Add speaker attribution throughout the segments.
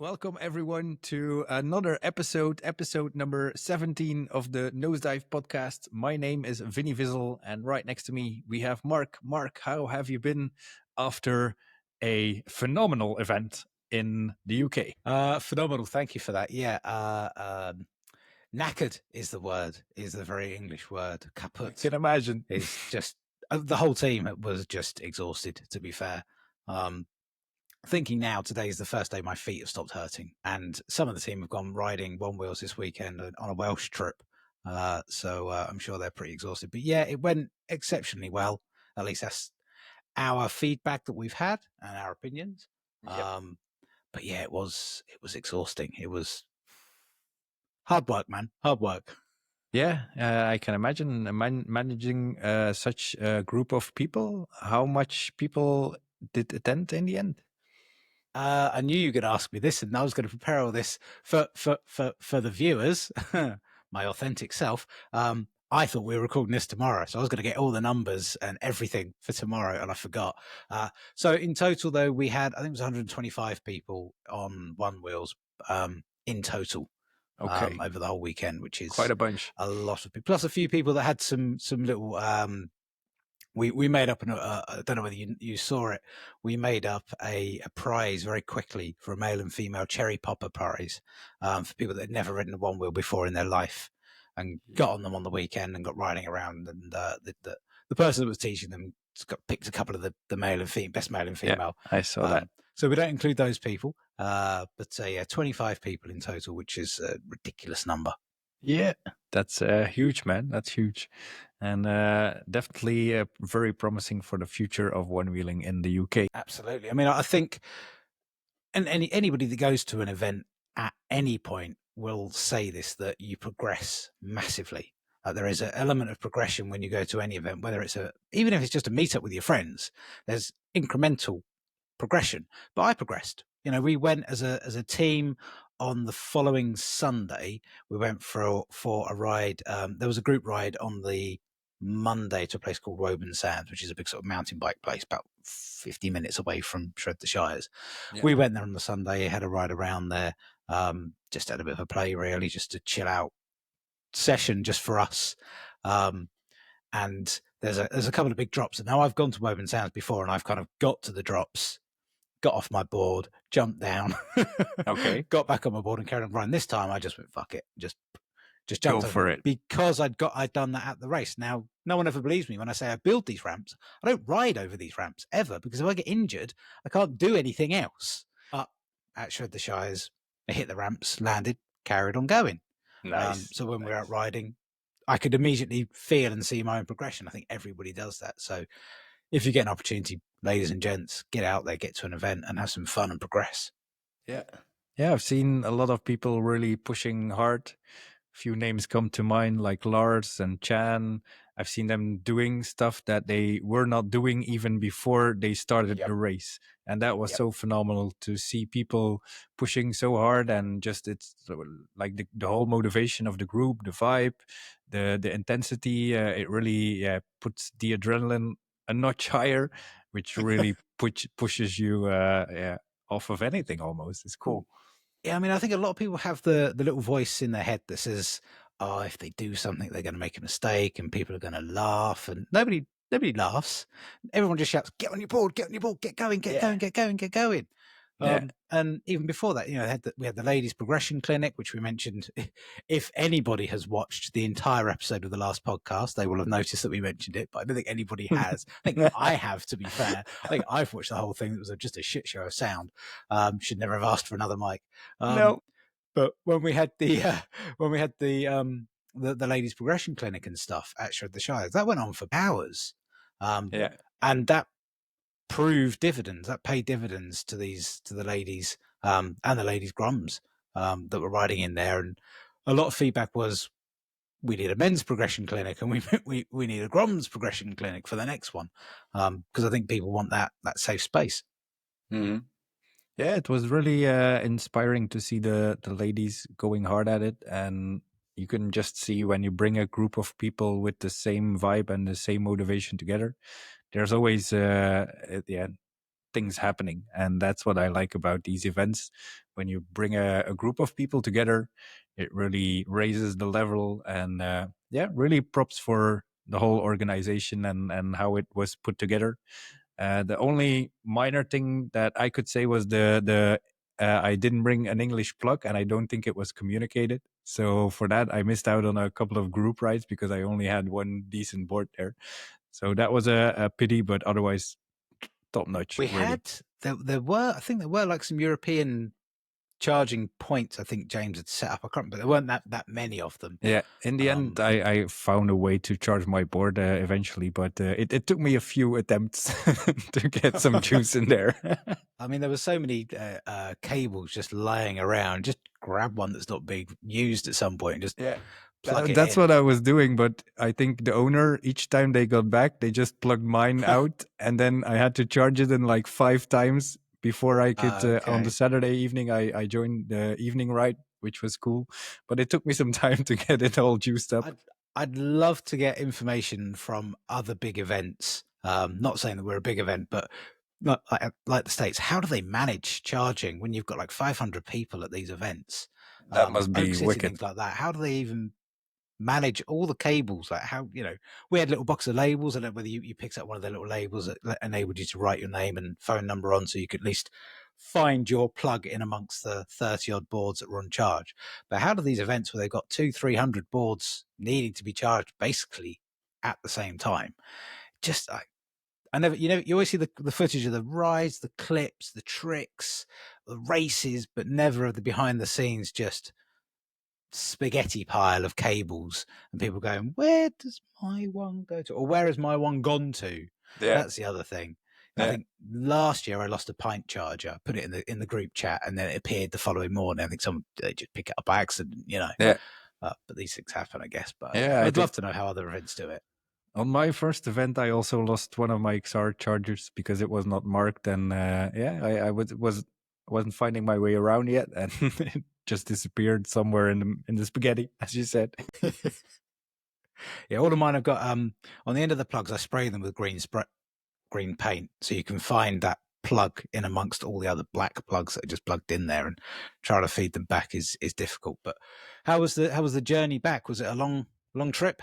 Speaker 1: Welcome everyone to another episode number 17 of the Nosedive Podcast. My name is Vinie and right next to me we have Mark. Mark, how have you been after a phenomenal event in the UK?
Speaker 2: Phenomenal. Thank you for that. Yeah. Knackered is the very English word. Kaput.
Speaker 1: I can imagine.
Speaker 2: It's just the whole team was just exhausted, to be fair. Thinking now, today is the first day my feet have stopped hurting, and some of the team have gone riding Onewheels this weekend on a Welsh trip. So I'm sure they're pretty exhausted. But yeah, it went exceptionally well. At least that's our feedback that we've had and our opinions.
Speaker 1: Yep.
Speaker 2: But yeah, it was exhausting. It was hard work, man. Hard work.
Speaker 1: Yeah, I can imagine managing such a group of people. How much people did attend in the end?
Speaker 2: I knew you were going to ask me this, and I was going to prepare all this for the viewers, my authentic self. I thought we were recording this tomorrow, so I was going to get all the numbers and everything for tomorrow, and I forgot. So in total, though, we had, I think it was 125 people on Onewheels in total.
Speaker 1: Okay.
Speaker 2: Over the whole weekend, which is
Speaker 1: quite a bunch,
Speaker 2: a lot of people, plus a few people that had some little. We made up I don't know whether you saw it. We made up a prize very quickly for a male and female cherry popper prize for people that had never ridden a one wheel before in their life, and got on them on the weekend and got riding around. And the person that was teaching them picked a couple of the male and best male and female.
Speaker 1: Yeah, I saw that.
Speaker 2: So we don't include those people, but yeah, 25 people in total, which is a ridiculous number.
Speaker 1: Yeah, that's huge, man. That's huge. And definitely very promising for the future of one-wheeling in the UK.
Speaker 2: Absolutely. I mean, I think and anybody that goes to an event at any point will say this, that you progress massively. There is an element of progression when you go to any event, whether it's even if it's just a meetup with your friends, there's incremental progression. But I progressed. You know, we went as a team on the following Sunday. We went for a ride. There was a group ride on the Monday to a place called Woburn Sands, which is a big sort of mountain bike place about 50 minutes away from Shred the Shires. Yeah. We went there on the Sunday, had a ride around there, just had a bit of a play, really, just a chill out session just for us. And there's a couple of big drops. And now I've gone to Woburn Sands before, and I've kind of got to the drops, got off my board, jumped down,
Speaker 1: okay,
Speaker 2: got back on my board and carried on running. This time I just went, fuck it, just jumped
Speaker 1: go for it,
Speaker 2: because I'd done that at the race. Now, no one ever believes me when I say I build these ramps. I don't ride over these ramps ever, because if I get injured, I can't do anything else. But at Shred the Shires, I hit the ramps, landed, carried on going.
Speaker 1: Nice.
Speaker 2: So when we're out riding, I could immediately feel and see my own progression. I think everybody does that. So if you get an opportunity, ladies and gents, get out there, get to an event and have some fun and progress.
Speaker 1: Yeah. Yeah, I've seen a lot of people really pushing hard. A few names come to mind, like Lars and Chan. I've seen them doing stuff that they were not doing even before they started the race. And that was so phenomenal to see people pushing so hard, and just it's like the whole motivation of the group, the vibe, the intensity. It really puts the adrenaline a notch higher, which really pushes you off of anything almost. It's cool.
Speaker 2: Yeah, I mean, I think a lot of people have the little voice in their head that says, oh, if they do something, they're going to make a mistake and people are going to laugh. And nobody laughs. Everyone just shouts, get on your board, get going, get going. And even before that, you know, we had the ladies progression clinic, which we mentioned. If anybody has watched the entire episode of the last podcast, they will have noticed that we mentioned it, but I don't think anybody has. I think I have, to be fair. I think I've watched the whole thing. It was just a shit show of sound. Should never have asked for another mic.
Speaker 1: No.
Speaker 2: But when we had the ladies progression clinic and stuff at Shred the Shires, that went on for hours. And that proved dividends, that paid dividends to the ladies and the ladies grums that were riding in there. And a lot of feedback was, we need a men's progression clinic, and we need a grums progression clinic for the next one, because I think people want that safe space.
Speaker 1: Mm-hmm. Yeah, it was really inspiring to see the ladies going hard at it. And you can just see when you bring a group of people with the same vibe and the same motivation together, there's always things happening. And that's what I like about these events. When you bring a group of people together, it really raises the level. And really props for the whole organization and how it was put together. The only minor thing that I could say was the I didn't bring an English plug, and I don't think it was communicated. So for that, I missed out on a couple of group rides because I only had one decent board there. So that was a pity, but otherwise, top notch.
Speaker 2: We
Speaker 1: really.
Speaker 2: had there were, I think there were like some European charging points. I think James had set up. I can't remember. There weren't that many of them.
Speaker 1: Yeah, in the end, I found a way to charge my board eventually, but it took me a few attempts to get some juice in there.
Speaker 2: I mean, there were so many cables just laying around. Just grab one that's not being used at some point and just plug it
Speaker 1: That's
Speaker 2: in.
Speaker 1: what I was doing, but I think the owner, each time they got back, they just plugged mine out, and then I had to charge it in like 5 times before I could. On the Saturday evening, I joined the evening ride, which was cool, but it took me some time to get it all juiced up.
Speaker 2: I'd love to get information from other big events. Not saying that we're a big event, but like the States, how do they manage charging when you've got like 500 people at these events?
Speaker 1: That must be wicked.
Speaker 2: Things like that. How do they even manage all the cables? Like how, we had a little box of labels. I don't know whether you picked up one of the little labels that enabled you to write your name and phone number on, so you could at least find your plug in amongst the 30 odd boards that were on charge. But how do these events where they've got 200-300 boards needing to be charged basically at the same time? Just I never, you always see the footage of the rides, the clips, the tricks, the races, but never of the behind the scenes, just spaghetti pile of cables and people going, where does my one go to? Or where has my one gone to? Yeah. That's the other thing. Yeah. I think last year I lost a pint charger, put it in the group chat, and then it appeared the following morning. I think they just pick it up by accident, Yeah. But these things happen, I guess. But I'd love to know how other events do it.
Speaker 1: On my first event, I also lost one of my XR chargers because it was not marked, and I wasn't finding my way around yet, and it just disappeared somewhere in the spaghetti, as you said.
Speaker 2: Yeah, all of mine I've got on the end of the plugs. I spray them with green paint, so you can find that plug in amongst all the other black plugs that are just plugged in there, and trying to feed them back is difficult. But how was the journey back? Was it a long trip?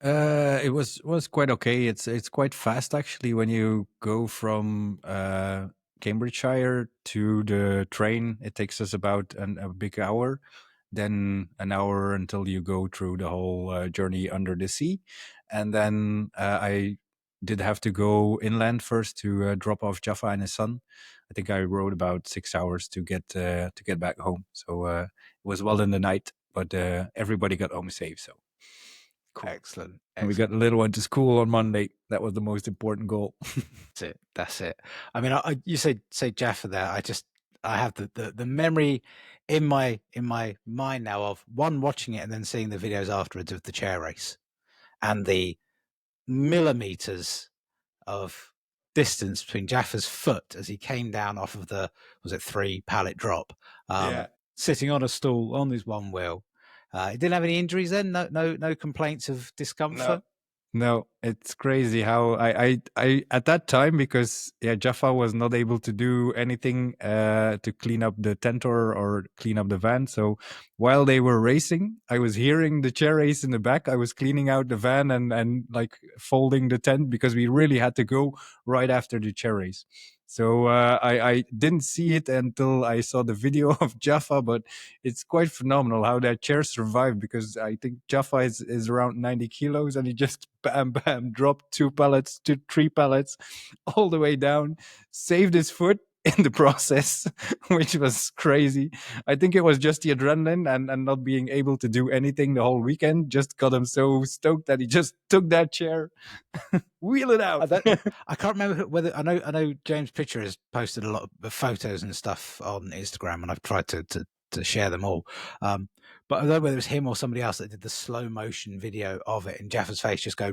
Speaker 1: It was quite okay. It's quite fast actually when you go from Cambridgeshire to the train. It takes us about a big hour, then an hour until you go through the whole journey under the sea, and then I did have to go inland first to drop off Jaffa and his son. I think I rode about 6 hours to get back home. So it was well in the night, but everybody got home safe. So. Cool.
Speaker 2: Excellent.
Speaker 1: And we got the little one to school on Monday. That was the most important goal.
Speaker 2: That's it. I mean, you say Jaffa there. I have the memory in my mind now of one, watching it and then seeing the videos afterwards of the chair race and the millimeters of distance between Jaffa's foot as he came down off of the 3-pallet drop, sitting on a stool on his one wheel. He didn't have any injuries then. No complaints of discomfort.
Speaker 1: No, it's crazy how I at that time, because Jaffa was not able to do anything to clean up the tent or clean up the van. So while they were racing, I was hearing the chair race in the back. I was cleaning out the van and like folding the tent because we really had to go right after the chair race. So I didn't see it until I saw the video of Jaffa, but it's quite phenomenal how that chair survived, because I think Jaffa is around 90 kilos and he just bam, dropped 2 pallets to 3 pallets all the way down, saved his foot in the process, which was crazy. I think it was just the adrenaline and not being able to do anything the whole weekend just got him so stoked that he just took that chair, wheel it out.
Speaker 2: I can't remember whether I know James Pitcher has posted a lot of photos and stuff on Instagram, and I've tried to share them all. But I don't know whether it was him or somebody else that did the slow motion video of it, and Jaffa's face just go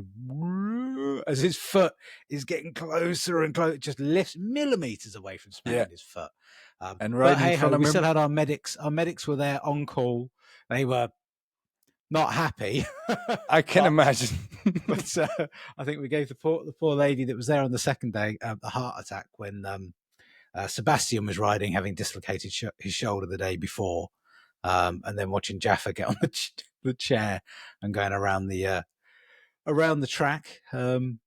Speaker 2: as his foot is getting closer and closer, just lifts millimeters away from smacking his foot.
Speaker 1: And right in front of him,
Speaker 2: we still had our medics. Our medics were there on call. They were not happy.
Speaker 1: I can imagine.
Speaker 2: But I think we gave the poor lady that was there on the second day a heart attack when Sebastian was riding, having dislocated his shoulder the day before, and then watching Jaffa get on the chair and going around the track. It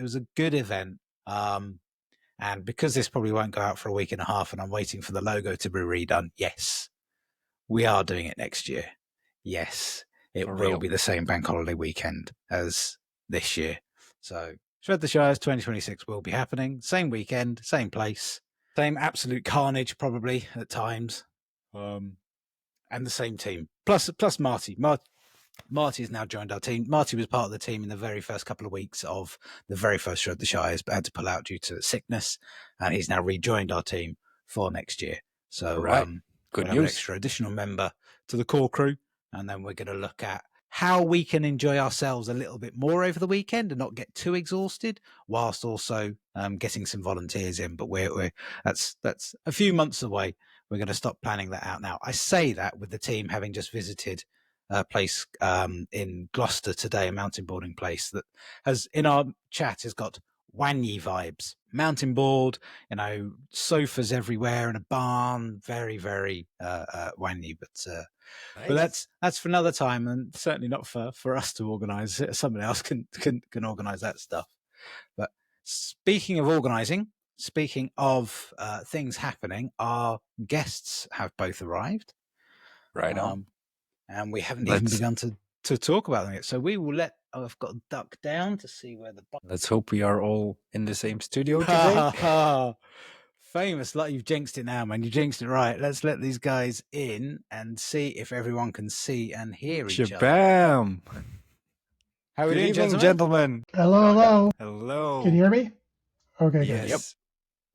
Speaker 2: was a good event. And because this probably won't go out for a week and a half, and I'm waiting for the logo to be redone. Yes, we are doing it next year. Yes, it will be the same bank holiday weekend as this year. So Shred the Shires 2026 will be happening. Same weekend, same place, same absolute carnage probably at times. And the same team. Plus Marty. Marty has now joined our team. Marty was part of the team in the very first couple of weeks of the very first Shred the Shires, but had to pull out due to sickness. And he's now rejoined our team for next year. So
Speaker 1: good
Speaker 2: news. An extra additional member to the core crew. And then we're going to look at how we can enjoy ourselves a little bit more over the weekend and not get too exhausted, whilst also getting some volunteers in. But that's a few months away. We're going to stop planning that out now. I say that with the team having just visited a place in Gloucester today, a mountain boarding place that has, in our chat, has got Wanyi vibes. Mountain board, sofas everywhere and a barn. Very, very Wanyi. But that's for another time, and certainly not for us to organise. Somebody else can organise that stuff. But speaking of organising, speaking of things happening, our guests have both arrived.
Speaker 1: Right on.
Speaker 2: And we haven't even begun to talk about them yet. So we will I've got to duck down to see where
Speaker 1: let's hope we are all in the same studio today.
Speaker 2: Famous, like you've jinxed it now, man. You jinxed it right. Let's let these guys in and see if everyone can see and hear each other.
Speaker 1: Shabam!
Speaker 2: How are we
Speaker 1: doing,
Speaker 2: doing,
Speaker 1: gentlemen?
Speaker 3: Hello.
Speaker 1: Hello.
Speaker 3: Can you hear me? Okay,
Speaker 1: yes.
Speaker 3: good.
Speaker 1: Yep.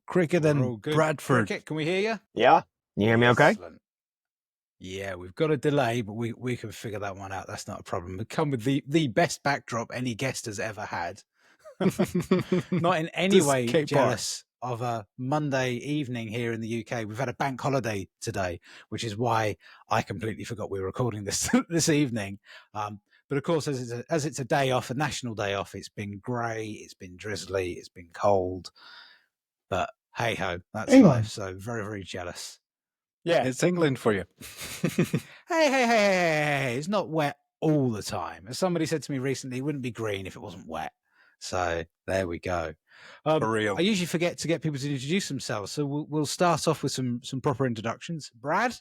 Speaker 1: Cricket and Bradford.
Speaker 2: Cricket, can we hear you?
Speaker 4: Yeah. You hear me okay?
Speaker 2: Excellent. Yeah, we've got a delay, but we can figure that one out. That's not a problem. We come with the best backdrop any guest has ever had. Not in any way jealous of a Monday evening here in the UK. We've had a bank holiday today, which is why I completely forgot we were recording this this evening. But of course, as it's a day off, a national day off, it's been grey, it's been drizzly, it's been cold. But hey ho, that's life. So very, very jealous.
Speaker 1: Yeah, it's England for you.
Speaker 2: Hey, it's not wet all the time. As somebody said to me recently, it wouldn't be green if it wasn't wet. So there we go.
Speaker 1: For real.
Speaker 2: I usually forget to get people to introduce themselves. So we'll start off with some proper introductions. Brad,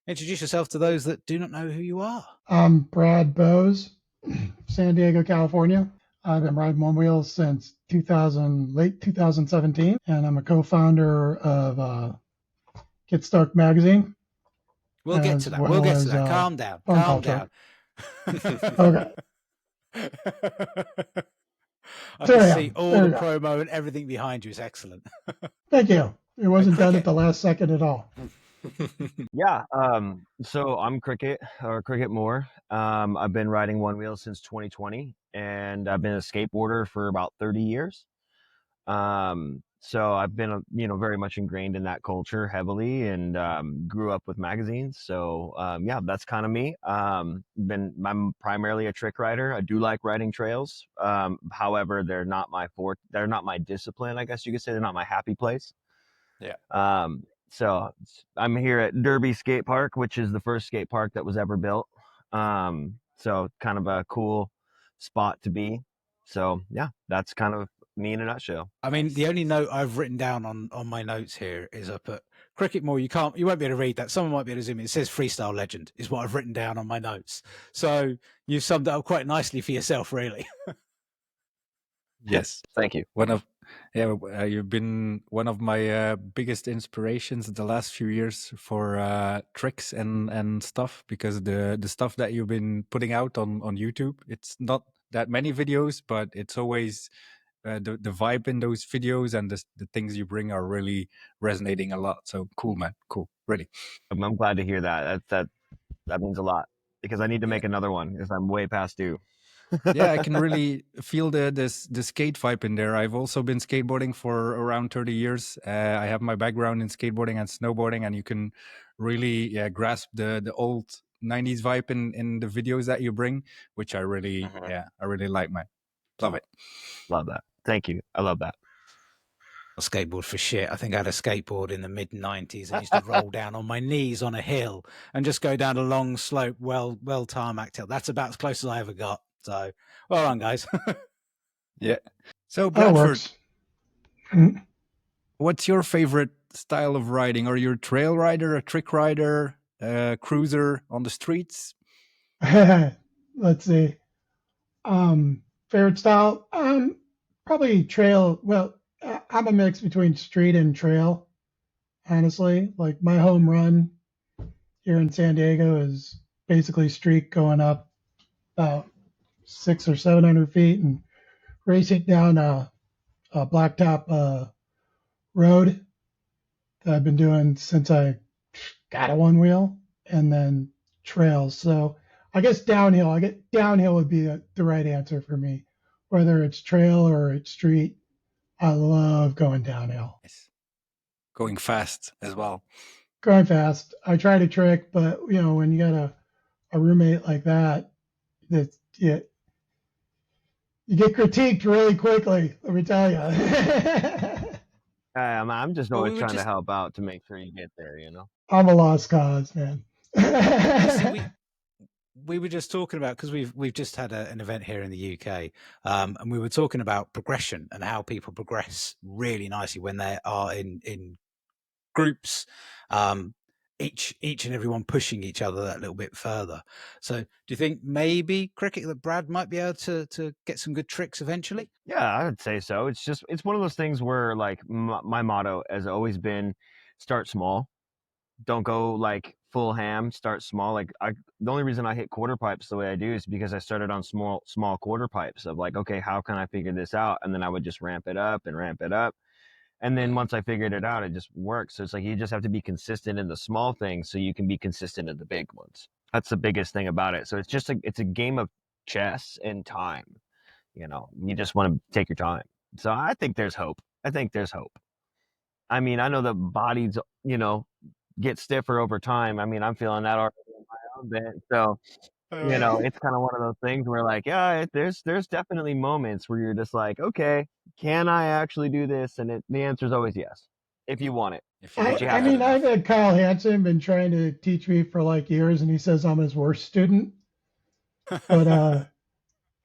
Speaker 2: introduce yourself to those that do not know who you are.
Speaker 3: I'm Brad Bowes, San Diego, California. I've been riding one wheel since late 2017, and I'm a co-founder of Get Stoked Magazine.
Speaker 2: We'll get to that. We'll get to that. Calm down. Calm down.
Speaker 3: Okay.
Speaker 2: I can see all the promo and everything behind you is excellent.
Speaker 3: Thank you. It wasn't done at the last second at all.
Speaker 4: Yeah. So I'm Cricket Moore. I've been riding one wheel since 2020, and I've been a skateboarder for about 30 years. So I've been, very much ingrained in that culture heavily, and grew up with magazines. So that's kind of me. I'm primarily a trick rider. I do like riding trails. However, they're not my discipline, I guess you could say. They're not my happy place.
Speaker 1: Yeah.
Speaker 4: So I'm here at Derby Skate Park, which is the first skate park that was ever built. So kind of a cool spot to be. So yeah, that's kind of me in a nutshell.
Speaker 2: I mean, the only note I've written down on my notes here is I put Cricket Moore. You won't be able to read that. Someone might be able to zoom in. It says freestyle legend is what I've written down on my notes. So you've summed it up quite nicely for yourself, really.
Speaker 4: Yes, thank you.
Speaker 1: You've been one of my biggest inspirations the last few years for tricks and stuff, because the stuff that you've been putting out on YouTube, it's not that many videos, but it's always the vibe in those videos and the things you bring are really resonating a lot. So cool, man. Cool, really.
Speaker 4: I'm glad to hear that. That means a lot, because I need to make another one because I'm way past due.
Speaker 1: Yeah, I can really feel the skate vibe in there. I've also been skateboarding for around 30 years. I have my background in skateboarding and snowboarding, and you can really grasp the old 90s vibe in the videos that you bring, which I really I really like, man. Love it.
Speaker 4: Love that. Thank you. I love that.
Speaker 2: skateboard for shit. I think I had a skateboard in the mid 90s and used to roll down on my knees on a hill and just go down a long slope, well tarmacked hill. That's about as close as I ever got. So, well done, guys.
Speaker 1: Yeah. So,
Speaker 3: That
Speaker 1: Bradford,
Speaker 3: works.
Speaker 1: what's your favorite style of riding? Are you a trail rider, a trick rider, a cruiser on the streets?
Speaker 3: Let's see. Favorite style? Probably trail. Well, I'm a mix between street and trail, honestly. Like my home run here in San Diego is basically street going up about 600 or 700 feet and racing down a blacktop road that I've been doing since I got a one wheel, and then trails. So I guess downhill. I get downhill would be the right answer for me, whether it's trail or it's street. I love going downhill.
Speaker 1: Yes. Going fast as well.
Speaker 3: Going fast. I try to trick, but when you got a roommate like that, that you get critiqued really quickly. Let me tell you.
Speaker 4: I'm just
Speaker 2: Well,
Speaker 4: always trying to help out to make sure you get there,
Speaker 3: I'm a lost cause, man.
Speaker 2: We were just talking about, because we've just had an event here in the UK, and we were talking about progression and how people progress really nicely when they are in groups, each and everyone pushing each other that little bit further. So do you think maybe cricket that Brad might be able to get some good tricks eventually?
Speaker 4: Yeah, I would say so. It's one of those things where, like, my motto has always been start small. Don't go like full ham, start small. Like the only reason I hit quarter pipes the way I do is because I started on small quarter pipes of like, okay, how can I figure this out? And then I would just ramp it up and ramp it up. And then once I figured it out, it just works. So it's like you just have to be consistent in the small things so you can be consistent in the big ones. That's the biggest thing about it. So it's a game of chess and time. You just want to take your time. So I think there's hope. I mean, I know the bodies, get stiffer over time. I mean, I'm feeling that already in my own bit. So, it's kind of one of those things where, like, yeah, there's definitely moments where you're just like, okay, can I actually do this? And the answer is always yes, if you want it.
Speaker 3: I mean, I've had Kyle Hansen been trying to teach me for like years, and he says I'm his worst student. But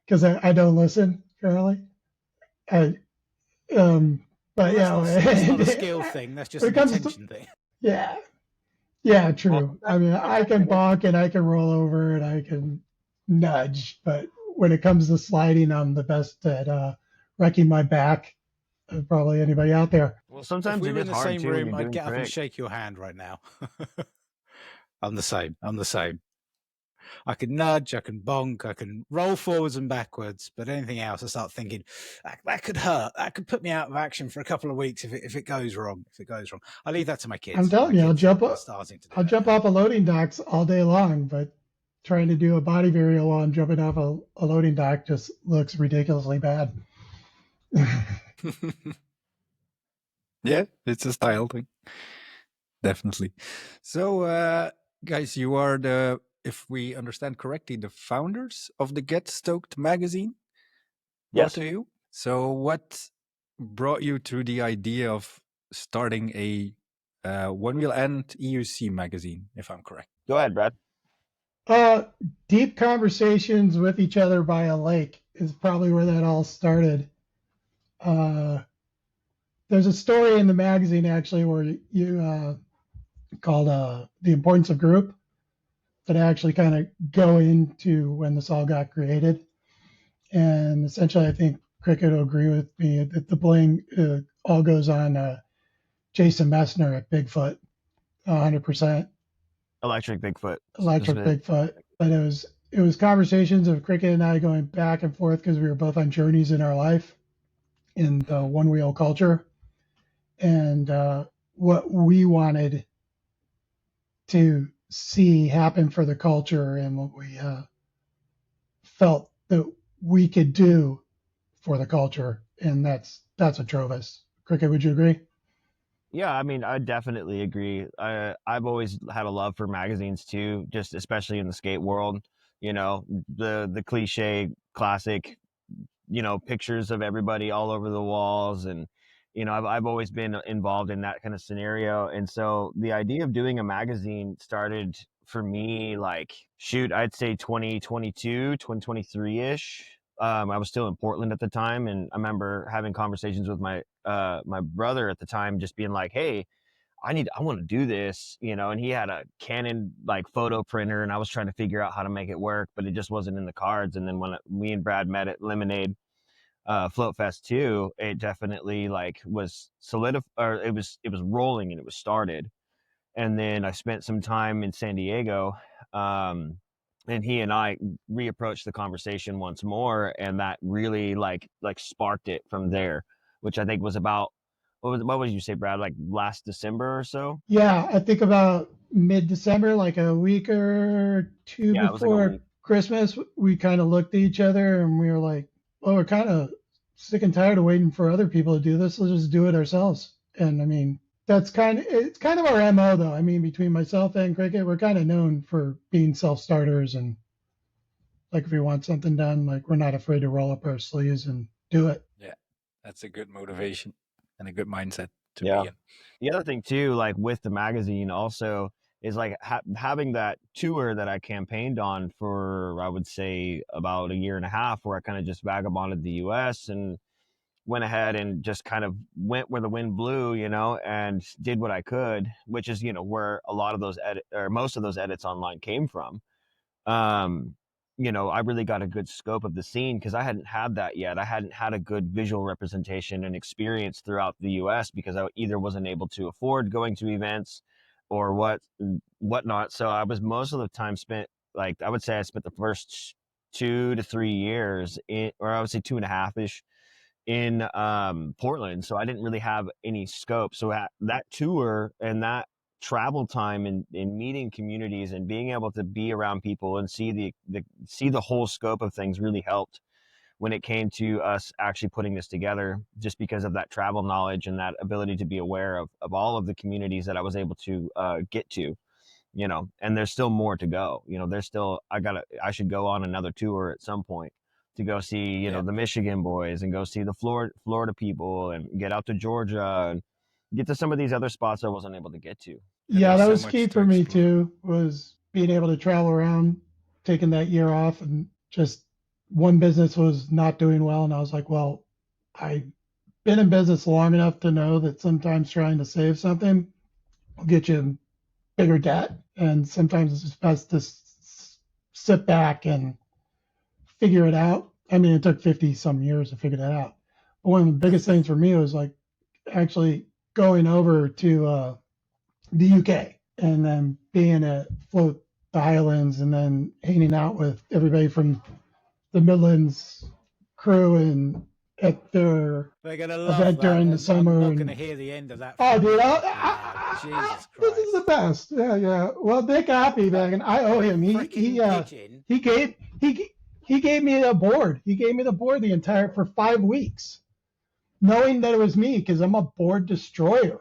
Speaker 3: because I don't listen apparently. But
Speaker 2: well, that's not a skill thing. That's just an attention thing.
Speaker 3: Yeah, true. I mean, I can bonk and I can roll over and I can nudge, but when it comes to sliding, I'm the best at wrecking my back of probably anybody out there.
Speaker 4: Well, sometimes
Speaker 2: if we were
Speaker 4: in
Speaker 2: the same room, I'd get up and shake your hand right now. I'm the same. I can nudge, I can bonk, I can roll forwards and backwards, but anything else, I start thinking that could hurt. That could put me out of action for a couple of weeks if it goes wrong. I leave that to my kids.
Speaker 3: I'm telling you, I'll jump off of loading docks all day long, but trying to do a body varial while I'm jumping off a loading dock just looks ridiculously bad.
Speaker 1: Yeah, it's a style thing. Definitely. So, guys, you are if we understand correctly, the founders of the Get Stoked Magazine.
Speaker 4: Yes.
Speaker 1: Both of you. So what brought you to the idea of starting a Onewheel and EUC magazine, if I'm correct?
Speaker 4: Go ahead, Brad.
Speaker 3: Deep conversations with each other by a lake is probably where that all started. There's a story in the magazine actually where you called The Importance of Group that actually kind of go into when this all got created. And essentially, I think Cricket will agree with me that the blame all goes on Jason Messner at Bigfoot, 100%.
Speaker 4: Electric Bigfoot.
Speaker 3: But it was conversations of Cricket and I going back and forth because we were both on journeys in our life in the one wheel culture, and what we wanted to see happen for the culture and what we felt that we could do for the culture, and that's what drove us. Cricket, would you agree?
Speaker 4: Yeah, I mean, I definitely agree. I've always had a love for magazines too, just especially in the skate world. The cliche classic, pictures of everybody all over the walls, and I've always been involved in that kind of scenario. And so the idea of doing a magazine started for me, like, I'd say 2022, 2023-ish. I was still in Portland at the time. And I remember having conversations with my brother at the time, just being like, hey, I want to do this, and he had a Canon like photo printer, and I was trying to figure out how to make it work, but it just wasn't in the cards. And then when me and Brad met at Lemonade Float Fest 2, it definitely like was solidified, or it was rolling and it was started. And then I spent some time in San Diego, and he and I reapproached the conversation once more, and that really like sparked it from there, which I think was about, what would you say, Brad, like last December or so?
Speaker 3: Yeah, I think about mid-December, like a week or two
Speaker 4: Yeah, it was like a
Speaker 3: before
Speaker 4: week.
Speaker 3: Christmas, we kind of looked at each other and we were like, well, we're kind of sick and tired of waiting for other people to do this. Let's just do it ourselves. And I mean, it's kind of our MO though. I mean, between myself and Cricket, we're kind of known for being self-starters, and like if we want something done, like we're not afraid to roll up our sleeves and do it.
Speaker 1: Yeah, that's a good motivation and a good mindset to
Speaker 4: Yeah.
Speaker 1: be in.
Speaker 4: The other thing too, like with the magazine also, is like having that tour that I campaigned on for, I would say, about a year and a half, where I kind of just vagabonded the US and went ahead and just kind of went where the wind blew, and did what I could, which is, where a lot of those most of those edits online came from. I really got a good scope of the scene because I hadn't had that yet. I hadn't had a good visual representation and experience throughout the US because I either wasn't able to afford going to events or whatnot. So I was most of the time spent, like, I would say I spent the first 2 to 3 years or I would say 2.5-ish in Portland. So I didn't really have any scope. So that tour and that travel time and in meeting communities and being able to be around people and see the whole scope of things really helped when it came to us actually putting this together, just because of that travel knowledge and that ability to be aware of all of the communities that I was able to get to, and there's still more to go. There's still, I should go on another tour at some point to go see, the Michigan boys and go see the Florida people and get out to Georgia and get to some of these other spots I wasn't able to get to.
Speaker 3: Yeah, that was key for me too, was being able to travel around, taking that year off, and just one business was not doing well. And I was like, well, I've been in business long enough to know that sometimes trying to save something will get you in bigger debt. And sometimes it's just best to sit back and figure it out. I mean, it took 50 some years to figure that out. But one of the biggest things for me was like actually going over to the UK and then being at Float the Highlands and then hanging out with everybody from the Midlands crew and at their event during the summer.
Speaker 2: I'm not going to hear the end of that.
Speaker 3: Oh, dude,
Speaker 2: Jesus Christ.
Speaker 3: This is the best. Yeah. Well, Dick Hoppy, man, I owe him. He gave me a board. He gave me the board for 5 weeks, knowing that it was me because I'm a board destroyer.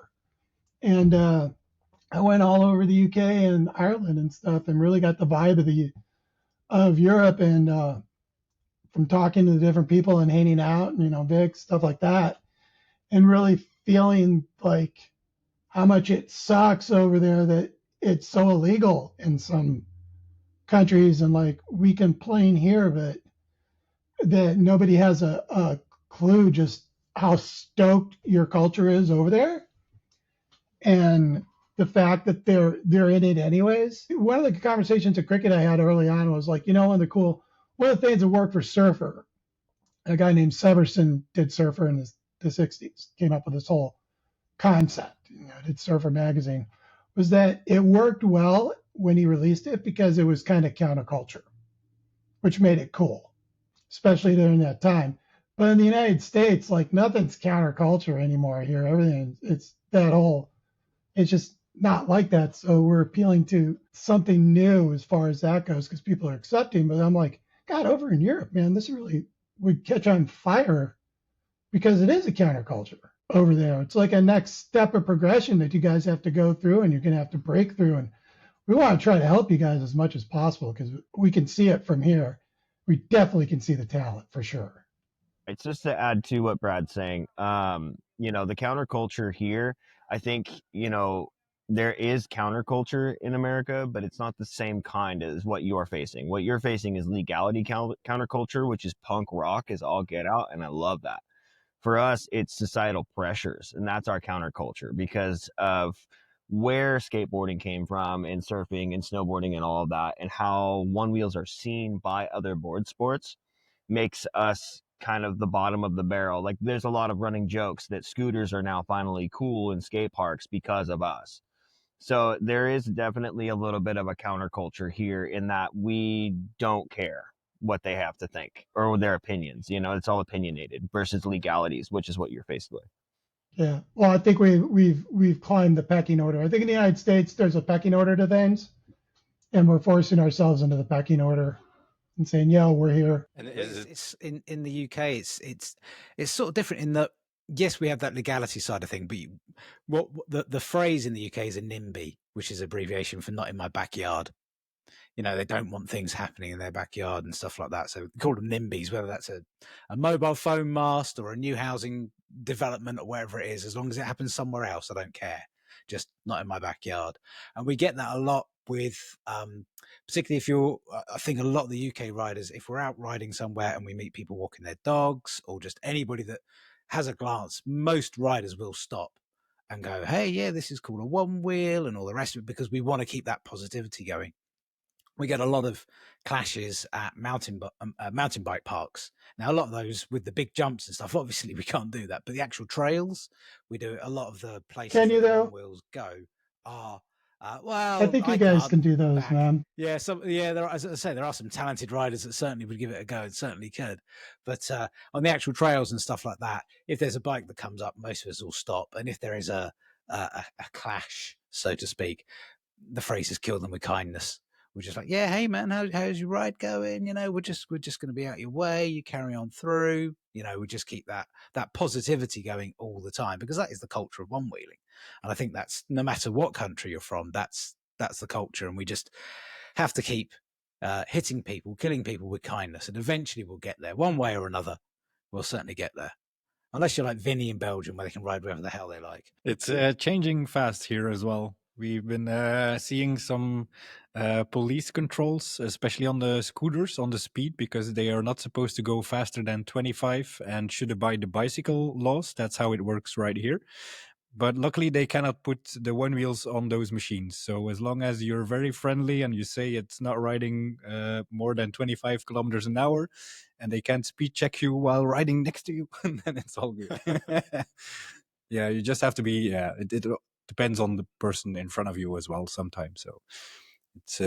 Speaker 3: And I went all over the UK and Ireland and stuff, and really got the vibe of Europe, and from talking to the different people and hanging out, and Vic, stuff like that, and really feeling like how much it sucks over there that it's so illegal in some countries, and like we complain here, but that nobody has a clue just how stoked your culture is over there. And the fact that they're in it anyways. One of the conversations at Cricket I had early on was like, one of the things that worked for Surfer, a guy named Severson did Surfer in the 60s, came up with this whole concept, did Surfer magazine, was that it worked well when he released it because it was kind of counterculture, which made it cool, especially during that time. But in the United States, like nothing's counterculture anymore here. Everything, it's just not like that. So we're appealing to something new as far as that goes because people are accepting. But I'm like, God, over in Europe, man, this really would catch on fire because it is a counterculture over there. It's like a next step of progression that you guys have to go through and you're going to have to break through. And we want to try to help you guys as much as possible because we can see it from here. We definitely can see the talent for sure.
Speaker 4: It's just to add to what Brad's saying. the counterculture here, I think, there is counterculture in America, but it's not the same kind as what you're facing. What you're facing is legality counterculture, which is punk rock, is all get out. And I love that. For us, it's societal pressures. And that's our counterculture because of where skateboarding came from and surfing and snowboarding and all of that, and how one wheels are seen by other board sports makes us kind of the bottom of the barrel. Like there's a lot of running jokes that scooters are now finally cool in skate parks because of us. So there is definitely a little bit of a counterculture here in that we don't care what they have to think or their opinions. It's all opinionated versus legalities, which is what you're faced with.
Speaker 3: Yeah. Well, I think we've climbed the pecking order. I think in the United States there's a pecking order to things, and we're forcing ourselves into the pecking order and saying, "Yeah, we're here."
Speaker 2: And it's in the UK. It's sort of different in that yes, we have that legality side of thing, but what the phrase in the UK is a NIMBY, which is abbreviation for not in my backyard. They don't want things happening in their backyard and stuff like that. So we call them NIMBYs, whether that's a mobile phone mast or a new housing development or wherever it is. As long as it happens somewhere else, I don't care. Just not in my backyard. And we get that a lot with, particularly I think a lot of the UK riders, if we're out riding somewhere and we meet people walking their dogs or just anybody that has a glance, most riders will stop and go, hey, yeah, this is called a one wheel and all the rest of it, because we want to keep that positivity going. We get a lot of clashes at mountain bike parks. Now, a lot of those with the big jumps and stuff, obviously we can't do that, but the actual trails, we do it. A lot of the places
Speaker 3: Can you, though?
Speaker 2: wheels go are, well,
Speaker 3: I think you guys can do those, man.
Speaker 2: Yeah, there are, as I say, there are some talented riders that certainly would give it a go and certainly could. But on the actual trails and stuff like that, if there's a bike that comes up, most of us will stop. And if there is a clash, so to speak, the phrase is kill them with kindness. We're just like, yeah, hey man, how's your ride going? We're just going to be out your way. You carry on through. We just keep that positivity going all the time, because that is the culture of one wheeling. And I think that's no matter what country you're from, that's the culture. And we just have to keep hitting people, killing people with kindness, and eventually we'll get there one way or another. We'll certainly get there. Unless you're like Vinie in Belgium, where they can ride wherever the hell they like.
Speaker 1: It's changing fast here as well. We've been seeing some police controls, especially on the scooters, on the speed, because they are not supposed to go faster than 25 and should abide the bicycle laws. That's how it works right here. But luckily, they cannot put the one wheels on those machines. So as long as you're very friendly and you say it's not riding more than 25 kilometers an hour, and they can't speed check you while riding next to you, then it's all good. Yeah, you just have to be, it depends on the person in front of you as well sometimes. So it's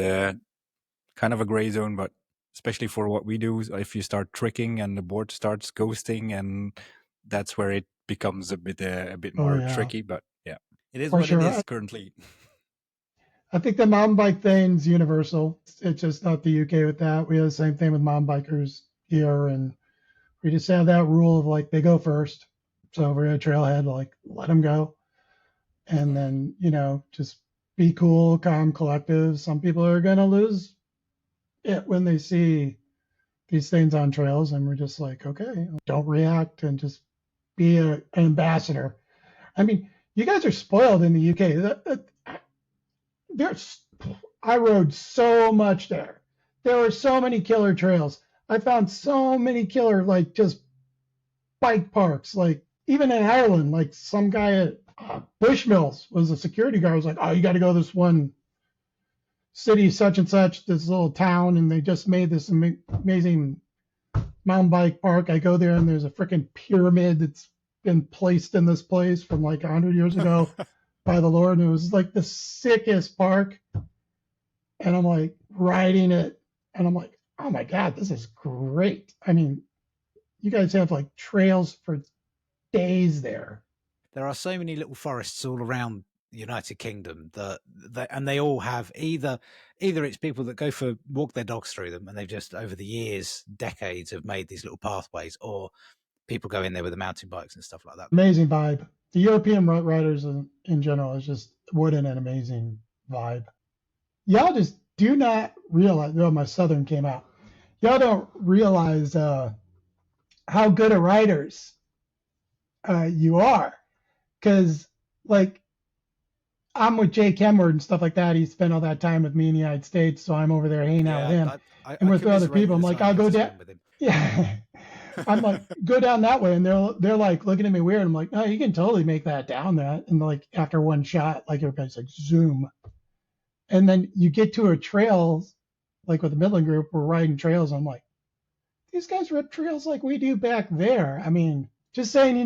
Speaker 1: kind of a gray zone, but especially for what we do, if you start tricking and the board starts ghosting, and that's where it becomes a bit more tricky. But yeah,
Speaker 2: it is what it is currently.
Speaker 3: I think the mountain bike thing's universal. It's just not the UK with that. We have the same thing with mountain bikers here, and we just have that rule of like they go first. So if we're at a trailhead, like let them go. And then, just be cool, calm, collective. Some people are going to lose it when they see these things on trails. And we're just like, okay, don't react and just be an ambassador. I mean, you guys are spoiled in the UK. I rode so much there. There were so many killer trails. I found so many killer, like, just bike parks. Like, even in Ireland, like some guy at Bushmills was a security guard. I was like, oh, you got to go to this one city, such and such, this little town, and they just made this amazing mountain bike park. I go there, and there's a freaking pyramid that's been placed in this place from like 100 years ago by the Lord, and it was like the sickest park. And I'm like riding it, and I'm like, oh my God, this is great. I mean, you guys have like trails for days there.
Speaker 2: There are so many little forests all around the United Kingdom and they all have either it's people that walk their dogs through them, and they've just over the years, decades, have made these little pathways, or people go in there with the mountain bikes and stuff like that.
Speaker 3: Amazing vibe. The European riders in general is just an amazing vibe. Y'all just do not realize. Oh, my Southern came out. Y'all don't realize how good of riders you are. because like I'm with Jay Kenward and stuff like that. He spent all that time with me in the United States, so I'm over there hanging out with him. And with other people, I'm like, I'll go down. Yeah. I'm like, go down that way. And they're like looking at me weird. I'm like, no, you can totally make that down that. And like after one shot, like everybody's like, zoom. And then you get to a trail, like with the Midland group, we're riding trails. I'm like, these guys rip trails like we do back there. I mean, just saying you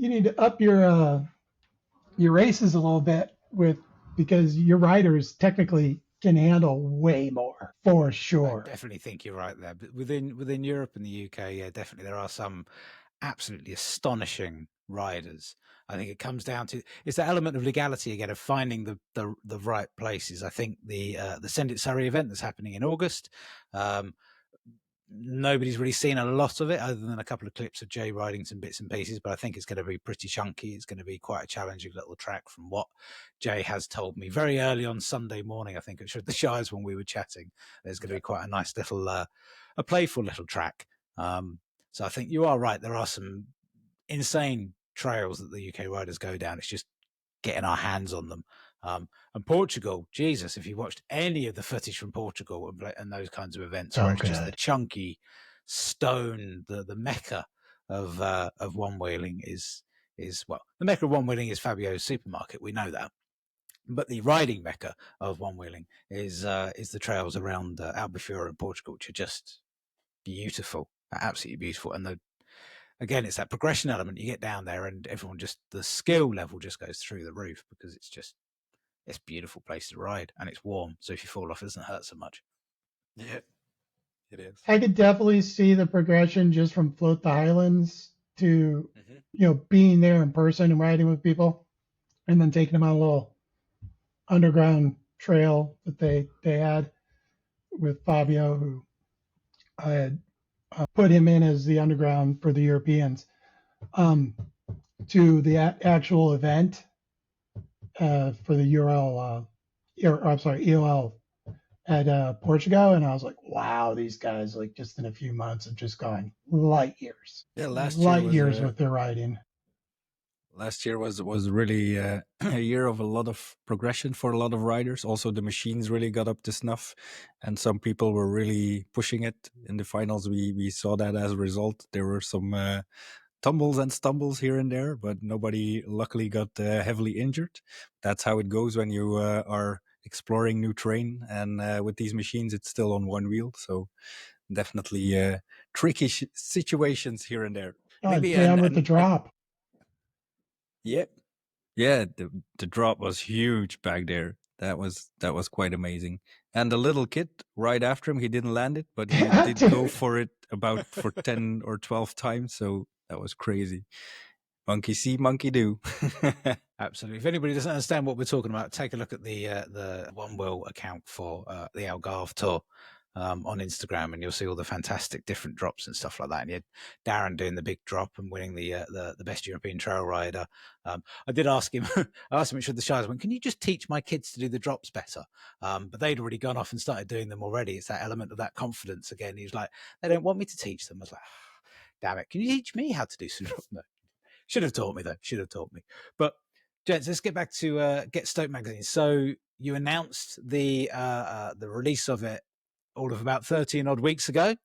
Speaker 3: need to up your races a little bit because your riders technically can handle way more for sure.
Speaker 2: I definitely think you're right there. But within Europe and the UK, yeah, definitely there are some absolutely astonishing riders. I think it comes down to it's that element of legality again of finding the right places. I think the Send It Surrey event that's happening in August. Nobody's really seen a lot of it other than a couple of clips of Jay riding some bits and pieces, but I think it's going to be pretty chunky. It's going to be quite a challenging little track from what Jay has told me very early on Sunday morning. I think at Shred the Shires when we were chatting, there's going to be quite a nice little, a playful little track. So I think you are right. There are some insane trails that the UK riders go down. It's just getting our hands on them. And Portugal, Jesus, if you watched any of the footage from Portugal and those kinds of events, where it's just the chunky stone, the mecca of one wheeling is well, the mecca of one wheeling is Fabio's supermarket. We know that, but the riding mecca of one wheeling is the trails around Albufeira in Portugal, which are just beautiful, absolutely beautiful. And again, it's that progression element. You get down there, and everyone the skill level just goes through the roof because it's a beautiful place to ride, and it's warm, so if you fall off, it doesn't hurt so much.
Speaker 1: Yeah, it is.
Speaker 3: I could definitely see the progression just from Float the Highlands to being there in person and riding with people, and then taking them on a little underground trail that they had with Fabio, who I had put him in as the underground for the Europeans, to the actual event for the EOL at Portugal, and I was like, wow, these guys like just in a few months have just gone light years.
Speaker 1: Yeah,
Speaker 3: light years with their riding.
Speaker 1: Last year was really a year of a lot of progression for a lot of riders. Also, the machines really got up to snuff, and some people were really pushing it in the finals. We saw that as a result. There were some tumbles and stumbles here and there, but nobody luckily got heavily injured. That's how it goes when you are exploring new terrain, and with these machines it's still on one wheel, so definitely tricky situations here and there.
Speaker 3: Maybe with the drop.
Speaker 1: Yeah, the drop was huge back there. That was quite amazing. And the little kid right after him, he didn't land it, but he did go for it for 10 or 12 times, so that was crazy. Monkey see, monkey do.
Speaker 2: Absolutely. If anybody doesn't understand what we're talking about, take a look at the One Wheel account for the Algarve Tour on Instagram, and you'll see all the fantastic different drops and stuff like that. And you had Darren doing the big drop and winning the best European trail rider. I did ask him, at Shred the Shires, can you just teach my kids to do the drops better? But they'd already gone off and started doing them already. It's that element of that confidence again. He was like, they don't want me to teach them. I was like, damn it, can you teach me how to do some drops? No. Should have taught me though. Should have taught me. But gents, let's get back to Get Stoked Magazine. So you announced the release of it all of about 13 odd weeks ago,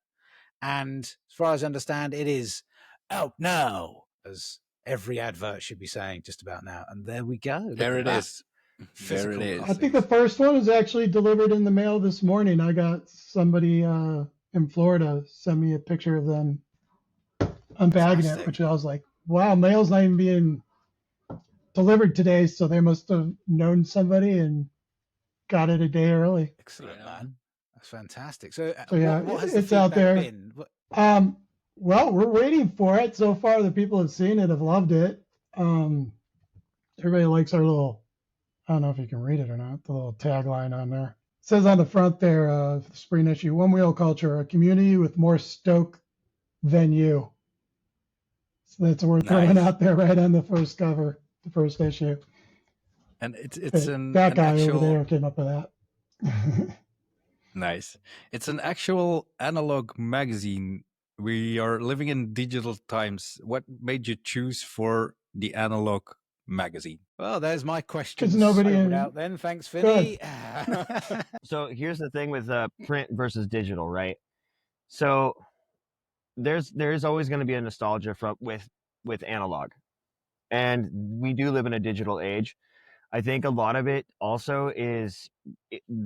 Speaker 2: and as far as I understand, it is out now, as every advert should be saying just about now. And there we go.
Speaker 1: There it is. There it is.
Speaker 3: I think the first one was actually delivered in the mail this morning. I got somebody in Florida send me a picture of them unbagging it, which I was like, wow, mail's not even being delivered today, so they must have known somebody and got it a day early.
Speaker 2: Excellent, man. That's fantastic. So
Speaker 3: yeah,
Speaker 2: what has
Speaker 3: it's
Speaker 2: the
Speaker 3: out there.
Speaker 2: Been?
Speaker 3: Well, we're waiting for it. So far, the people have seen it, have loved it. Everybody likes our little, I don't know if you can read it or not, the little tagline on there. It says on the front there, the spring issue, One Wheel Culture, a community with more Stoke than you. So that's what we're throwing out there right on the first cover, the first issue.
Speaker 1: And it's
Speaker 3: that guy over there came up with that.
Speaker 1: Nice. It's an actual analog magazine. We are living in digital times. What made you choose for the analog magazine.
Speaker 2: Well, there's my question.
Speaker 3: 'Cause nobody
Speaker 2: out then. Thanks, Vinny.
Speaker 4: So here's the thing with print versus digital, right? So there's always going to be a nostalgia with analog, and we do live in a digital age. I think a lot of it also is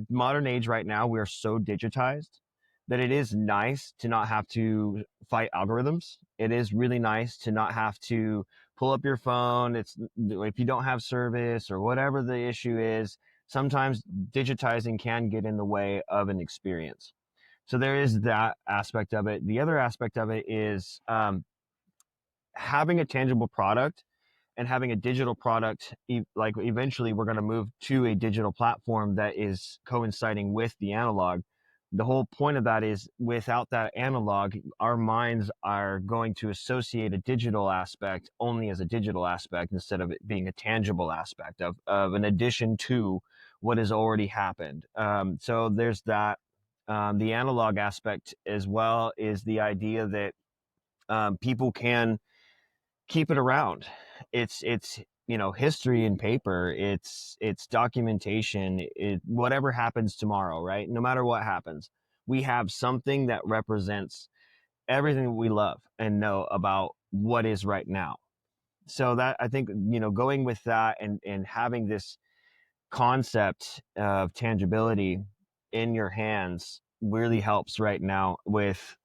Speaker 4: modern age right now. We are so digitized that it is nice to not have to fight algorithms. It is really nice to not have to pull up your phone. It's if you don't have service or whatever the issue is, sometimes digitizing can get in the way of an experience. So there is that aspect of it. The other aspect of it is having a tangible product and having a digital product. Like eventually we're going to move to a digital platform that is coinciding with the analog. The whole point of that is without that analog, our minds are going to associate a digital aspect only as a digital aspect instead of it being a tangible aspect of an addition to what has already happened. So there's that. The analog aspect as well is the idea that people can keep it around. It's history in paper. It's documentation. Whatever happens tomorrow, right? No matter what happens, we have something that represents everything that we love and know about what is right now. So that I think going with that and having this concept of tangibility in your hands really helps right now with,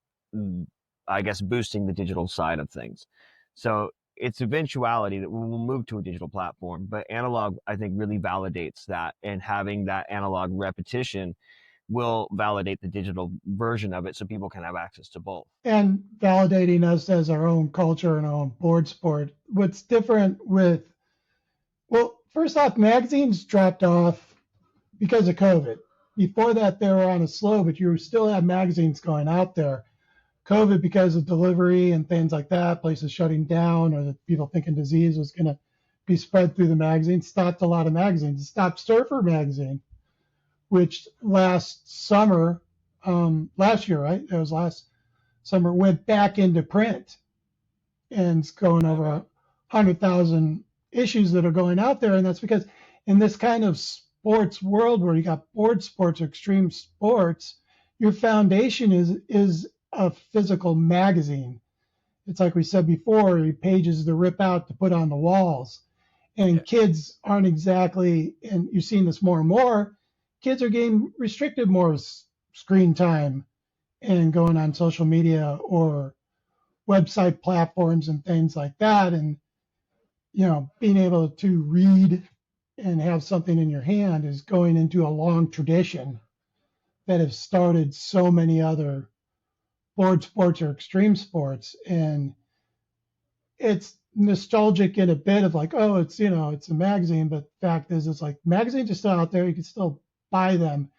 Speaker 4: I guess, boosting the digital side of things. So it's eventuality that we will move to a digital platform, but analog, I think, really validates that, and having that analog repetition will validate the digital version of it so people can have access to both.
Speaker 3: And validating us as our own culture and our own board sport. What's different well, first off, magazines dropped off because of COVID. Before that, they were on a slow, but you still have magazines going out there. COVID, because of delivery and things like that, places shutting down, or the people thinking disease was going to be spread through the magazine, stopped a lot of magazines. It stopped Surfer magazine, which last year, right? It was last summer, went back into print, and it's going over 100,000 issues that are going out there. And that's because in this kind of sports world where you got board sports or extreme sports, your foundation is a physical magazine. It's like we said before, pages to rip out to put on the walls. And kids aren't exactly, and you're seeing this more and more, kids are getting restricted more screen time and going on social media or website platforms and things like that. And, being able to read and have something in your hand is going into a long tradition that have started so many other board sports or extreme sports. And it's nostalgic in a bit of like, oh, it's, it's a magazine, but the fact is it's like magazines are still out there. You can still buy them.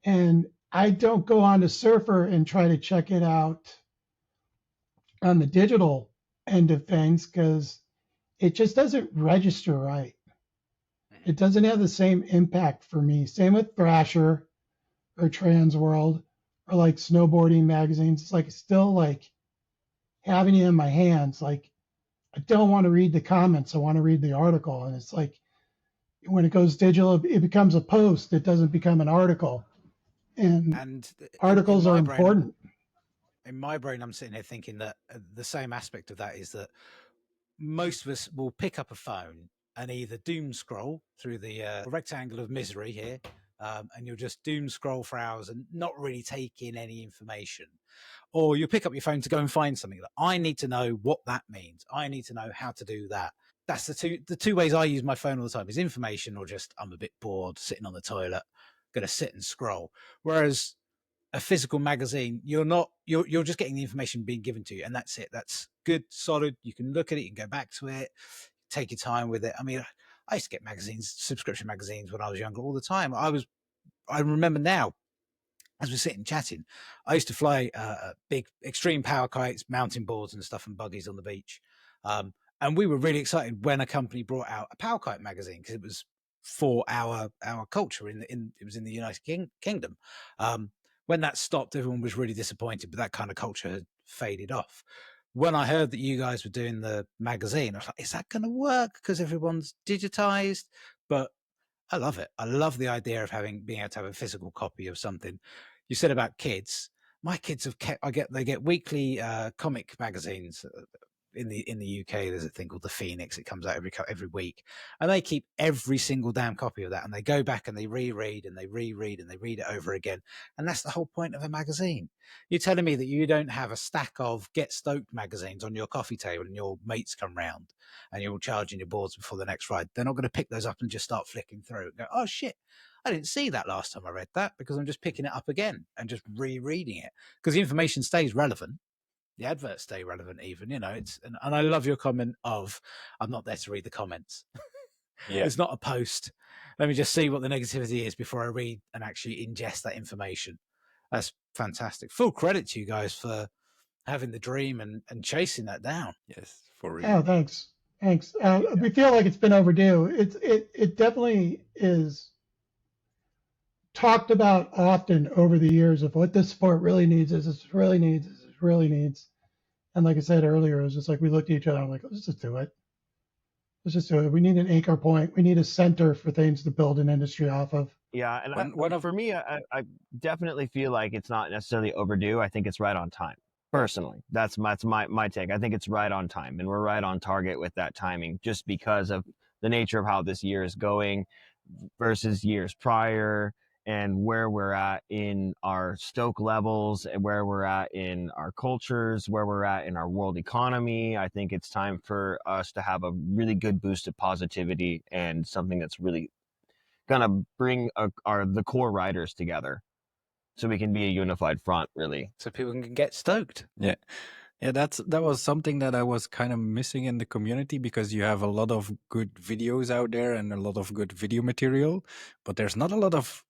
Speaker 3: And I don't go on to Surfer and try to check it out on the digital end of things because it just doesn't register right. It doesn't have the same impact for me. Same with Thrasher or Trans World or like snowboarding magazines. It's like still like having it in my hands. Like I don't want to read the comments. I want to read the article. And it's like when it goes digital, it becomes a post. It doesn't become an article. And articles are important.
Speaker 2: In my brain, I'm sitting here thinking that the same aspect of that is that most of us will pick up a phone and either doom scroll through the rectangle of misery here, and you'll just doom scroll for hours and not really take in any information. Or you'll pick up your phone to go and find something that I need to know what that means. I need to know how to do that. That's the two ways I use my phone all the time is information or just I'm a bit bored sitting on the toilet, going to sit and scroll. Whereas a physical magazine, you're just getting the information being given to you, and that's it. That's good, solid. You can look at it, you can go back to it, take your time with it. I mean, I used to get magazines, subscription magazines when I was younger all the time. I remember now, as we're sitting chatting, I used to fly big extreme power kites, mountain boards and stuff and buggies on the beach. And we were really excited when a company brought out a power kite magazine because it was for our culture it was in the United Kingdom. When that stopped, everyone was really disappointed, but that kind of culture had faded off. when I heard that you guys were doing the magazine, I was like, is that going to work? Because everyone's digitized. But I love it. I love the idea of being able to have a physical copy of something. You said about kids. My kids they get weekly comic magazines. In the UK, there's a thing called the Phoenix. It comes out every week, and they keep every single damn copy of that. And they go back and they reread and they reread and they read it over again. And that's the whole point of a magazine. You're telling me that you don't have a stack of Get Stoked magazines on your coffee table and your mates come round and you're all charging your boards before the next ride. They're not going to pick those up and just start flicking through and go, oh shit, I didn't see that last time I read that, because I'm just picking it up again and just rereading it, because the information stays relevant. The adverts stay relevant even, and I love your comment of, I'm not there to read the comments. Yeah. It's not a post. Let me just see what the negativity is before I read and actually ingest that information. That's fantastic. Full credit to you guys for having the dream and chasing that down.
Speaker 1: Yes, for real.
Speaker 3: Oh, thanks. We feel like it's been overdue. It definitely is talked about often over the years of what this sport really needs, really needs. And like I said earlier, it was just like we looked at each other and I'm like, let's just do it. We need an anchor point. We need a center for things to build an industry off of.
Speaker 4: Yeah, and for me, I definitely feel like it's not necessarily overdue. I think it's right on time. Personally, that's my take. I think it's right on time, and we're right on target with that timing, just because of the nature of how this year is going versus years prior, and where we're at in our Stoke levels, and where we're at in our cultures, where we're at in our world economy. I think it's time for us to have a really good boost of positivity and something that's really gonna bring the core riders together, so we can be a unified front, really.
Speaker 2: So people can get stoked.
Speaker 1: Yeah. Yeah, that was something that I was kind of missing in the community, because you have a lot of good videos out there and a lot of good video material, but there's not a lot of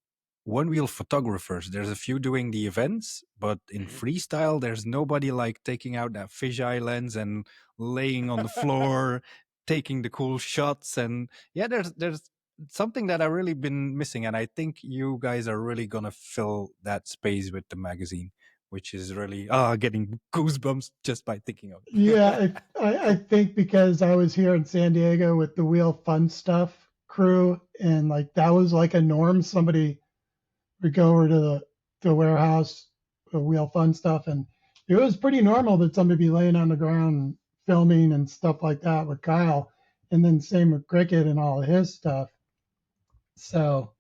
Speaker 1: one-wheel photographers. There's a few doing the events, but in freestyle, there's nobody like taking out that fisheye lens and laying on the floor, taking the cool shots. And yeah, there's something that I've really been missing, and I think you guys are really gonna fill that space with the magazine, which is really getting goosebumps just by thinking of it.
Speaker 3: Yeah, I think because I was here in San Diego with the Wheel Fun Stuff crew, and like that was like a norm. Somebody would go over to the warehouse, the Wheel Fun Stuff, and it was pretty normal that somebody be laying on the ground filming and stuff like that with Kyle, and then same with Cricket and all of his stuff. So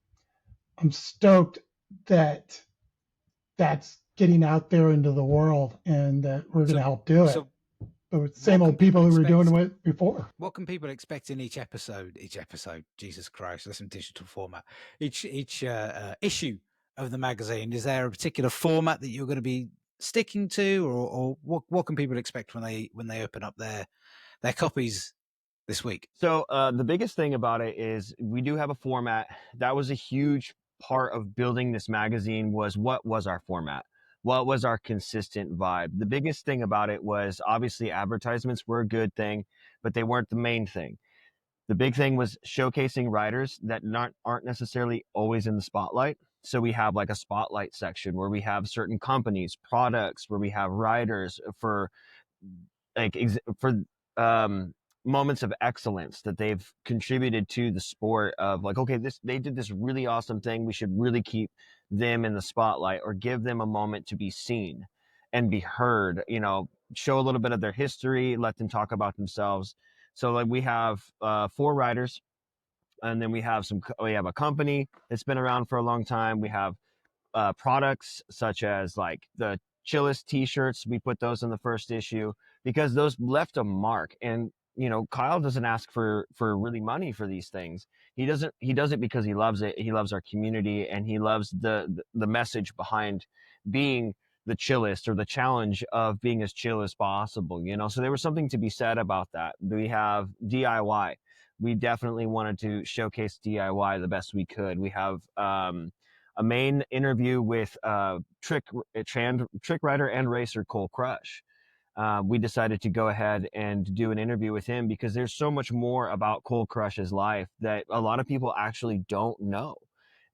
Speaker 3: I'm stoked that that's getting out there into the world, and that we're going to help do it. So same old people who were doing it before.
Speaker 2: What can people expect in each episode? Jesus Christ, that's some digital format. Each issue of the magazine. Is there a particular format that you're going to be sticking to, or what can people expect when they open up their copies this week?
Speaker 4: So the biggest thing about it is we do have a format. That was a huge part of building this magazine. What was our format? What was our consistent vibe? The biggest thing about it was, obviously, advertisements were a good thing, but they weren't the main thing. The big thing was showcasing riders that aren't necessarily always in the spotlight. So we have like a spotlight section where we have certain companies, products, where we have riders for moments of excellence that they've contributed to the sport, of like, okay, they did this really awesome thing. We should really keep them in the spotlight, or give them a moment to be seen and be heard, show a little bit of their history, let them talk about themselves. So like we have 4 riders, and then we have a company that's been around for a long time. We have products such as like the Chillest t-shirts. We put those in the first issue because those left a mark. And Kyle doesn't ask for really money for these things. He does it because he loves it. He loves our community, and he loves the message behind being the chillest, or the challenge of being as chill as possible. So there was something to be said about that. We have DIY. We definitely wanted to showcase DIY the best we could. We have a main interview with trick rider and racer Cole Crush. We decided to go ahead and do an interview with him because there's so much more about Cole Crush's life that a lot of people actually don't know.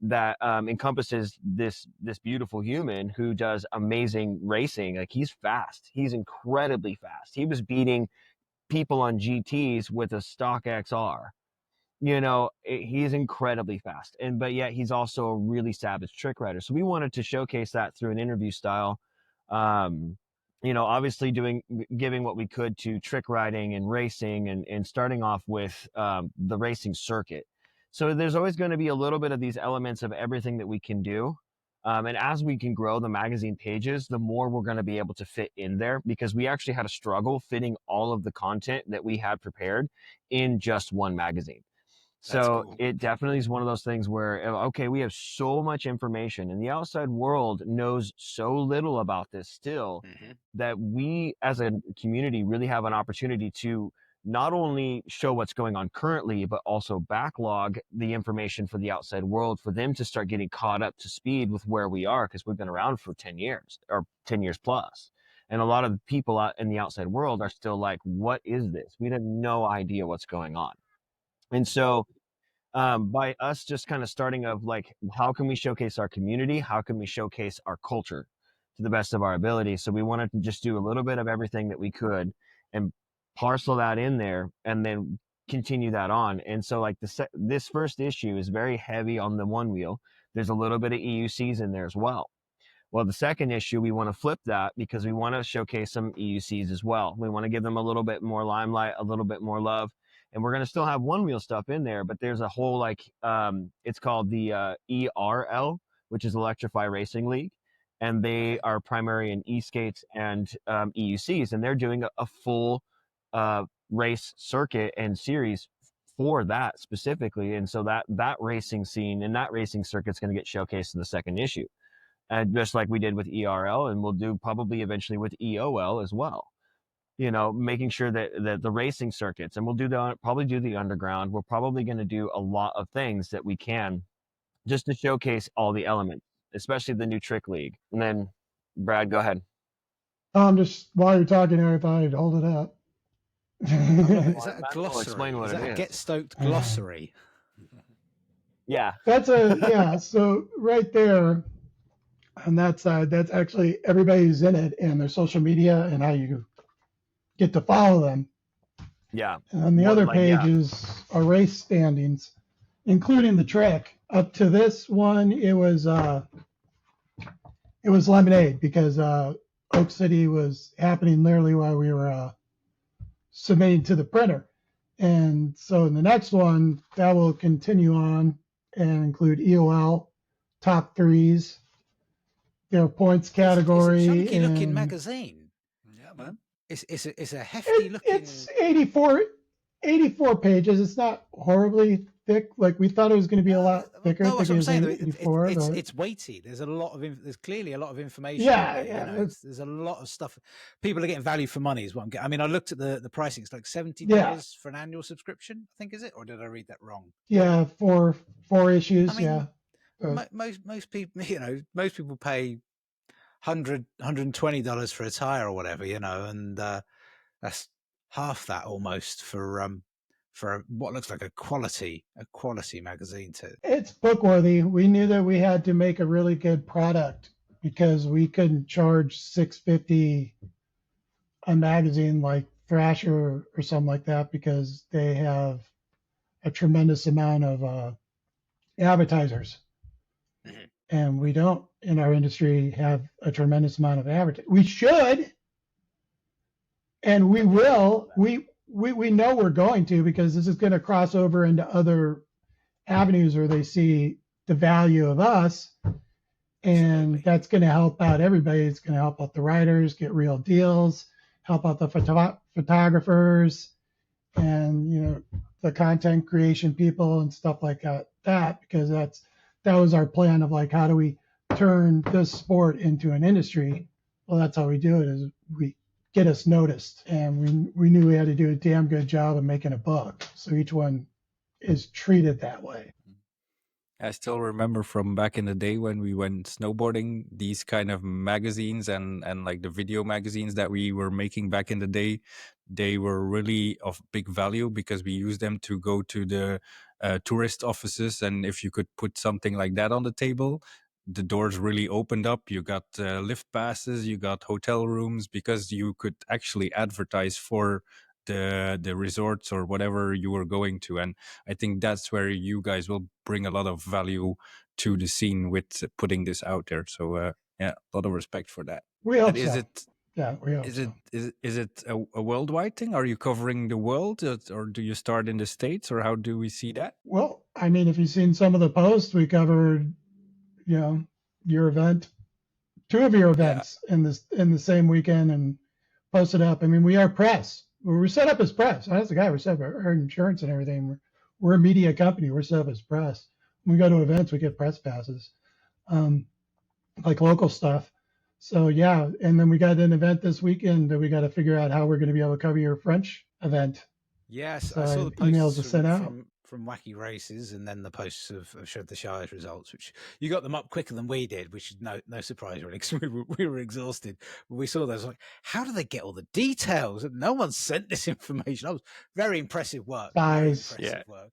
Speaker 4: that encompasses this beautiful human who does amazing racing. Like, he's fast. He's incredibly fast. He was beating people on GTs with a stock XR. He's incredibly fast, but yet he's also a really savage trick rider. So we wanted to showcase that through an interview style. Obviously giving what we could to trick riding and racing, and starting off with the racing circuit. So there's always going to be a little bit of these elements of everything that we can do. And as we can grow the magazine pages, the more we're going to be able to fit in there, because we actually had a struggle fitting all of the content that we had prepared in just one magazine. So
Speaker 2: cool.
Speaker 4: It definitely is one of those things where, okay, we have so much information and the outside world knows so little about this still, that we as a community really have an opportunity to not only show what's going on currently, but also backlog the information for the outside world, for them to start getting caught up to speed with where we are, because we've been around for 10 years or 10 years plus. And a lot of the people out in the outside world are still like, what is this? We have no idea what's going on. And so by us just kind of starting of like, how can we showcase our community? How can we showcase our culture to the best of our ability? So we wanted to just do a little bit of everything that we could and parcel that in there, and then continue that on. And so like this first issue is very heavy on the Onewheel. There's a little bit of EUCs in there as well. Well, the second issue, we want to flip that, because we want to showcase some EUCs as well. We want to give them a little bit more limelight, a little bit more love. And we're going to still have Onewheel stuff in there, but there's a whole, it's called the ERL, which is Electrify Racing League. And they are primary in e-skates and EUCs. And they're doing a full race circuit and series for that specifically. And so that racing scene and that racing circuit is going to get showcased in the second issue. Just like we did with ERL, and we'll do probably eventually with EOL as well. Making sure that the racing circuits, and we'll probably do the underground. We're probably going to do a lot of things that we can, just to showcase all the elements, especially the new trick league. And then, Brad, go ahead.
Speaker 3: Just while you're talking here, I thought I'd hold it up.
Speaker 2: Is that a glossary?
Speaker 4: Explain what
Speaker 2: is
Speaker 4: it
Speaker 2: that
Speaker 4: is.
Speaker 2: A Get Stoked glossary?
Speaker 4: Yeah.
Speaker 3: So right there on that side, that's actually everybody who's in it and their social media and how you get to follow them.
Speaker 4: Yeah.
Speaker 3: And on the other pages are race standings, including the trick. Up to this one, it was lemonade, because Oak City was happening literally while we were submitting to the printer. And so in the next one, that will continue on and include EOL, top threes, their points category.
Speaker 2: It's a chunky looking magazine.
Speaker 1: Yeah, man.
Speaker 2: It's a hefty looking.
Speaker 3: It's 84 pages. It's not horribly thick. Like, we thought it was going to be a lot thicker.
Speaker 2: No, that's what I'm saying.
Speaker 3: 84,
Speaker 2: it's weighty. There's there's clearly a lot of information.
Speaker 3: Yeah.
Speaker 2: There's a lot of stuff. People are getting value for money, is what I'm getting. I mean, I looked at the pricing. It's like $70 for an annual subscription, I think, is it? Or did I read that wrong?
Speaker 3: Yeah, four issues.
Speaker 2: I mean, most people, most people pay $120 for a tire or whatever, and that's half that almost for what looks like a quality magazine too.
Speaker 3: It's book worthy. We knew that we had to make a really good product, because we couldn't charge $6.50 a magazine like Thrasher or something like that, because they have a tremendous amount of advertisers. And we don't, in our industry, have a tremendous amount of advertising. We should, and we will. We know we're going to, because this is going to cross over into other avenues where they see the value of us, and that's going to help out everybody. It's going to help out the writers get real deals, help out the photographers, and the content creation people and stuff like that, because that was our plan of like, how do we turn this sport into an industry? Well, that's how we do it, is we get us noticed. And we knew we had to do a damn good job of making a book. So each one is treated that way.
Speaker 1: I still remember from back in the day when we went snowboarding, these kind of magazines and like the video magazines that we were making back in the day, they were really of big value because we used them to go to the tourist offices. And if you could put something like that on the table, the doors really opened up. You got lift passes, you got hotel rooms, because you could actually advertise for the resorts or whatever you were going to. And I think that's where you guys will bring a lot of value to the scene with putting this out there. So yeah, a lot of respect for that.
Speaker 3: We hope
Speaker 1: And is
Speaker 3: so.
Speaker 1: it
Speaker 3: Yeah, we hope
Speaker 1: is
Speaker 3: so.
Speaker 1: is it a worldwide thing? Are you covering the world, or do you start in the States, or how do we see that?
Speaker 3: Well, I mean, if you've seen some of the posts, we covered, your event, two of your events in the same weekend, and posted up. I mean, we are press. We're set up as press. That's the guy. We're set up our insurance and everything. We're a media company. We're set up as press. When we go to events, we get press passes, like local stuff. So yeah, and then we got an event this weekend that we got to figure out how we're going to be able to cover your French event.
Speaker 2: Yes,
Speaker 3: So
Speaker 2: I saw the
Speaker 3: emails
Speaker 2: posts
Speaker 3: are sent out.
Speaker 2: from Wacky Races, and then the posts of Shred the Shires results, which you got them up quicker than we did, which is no surprise really, because we were exhausted. But we saw those, like, how do they get all the details? No one sent this information. I was very impressive work.
Speaker 3: Spies.
Speaker 2: Very impressive work.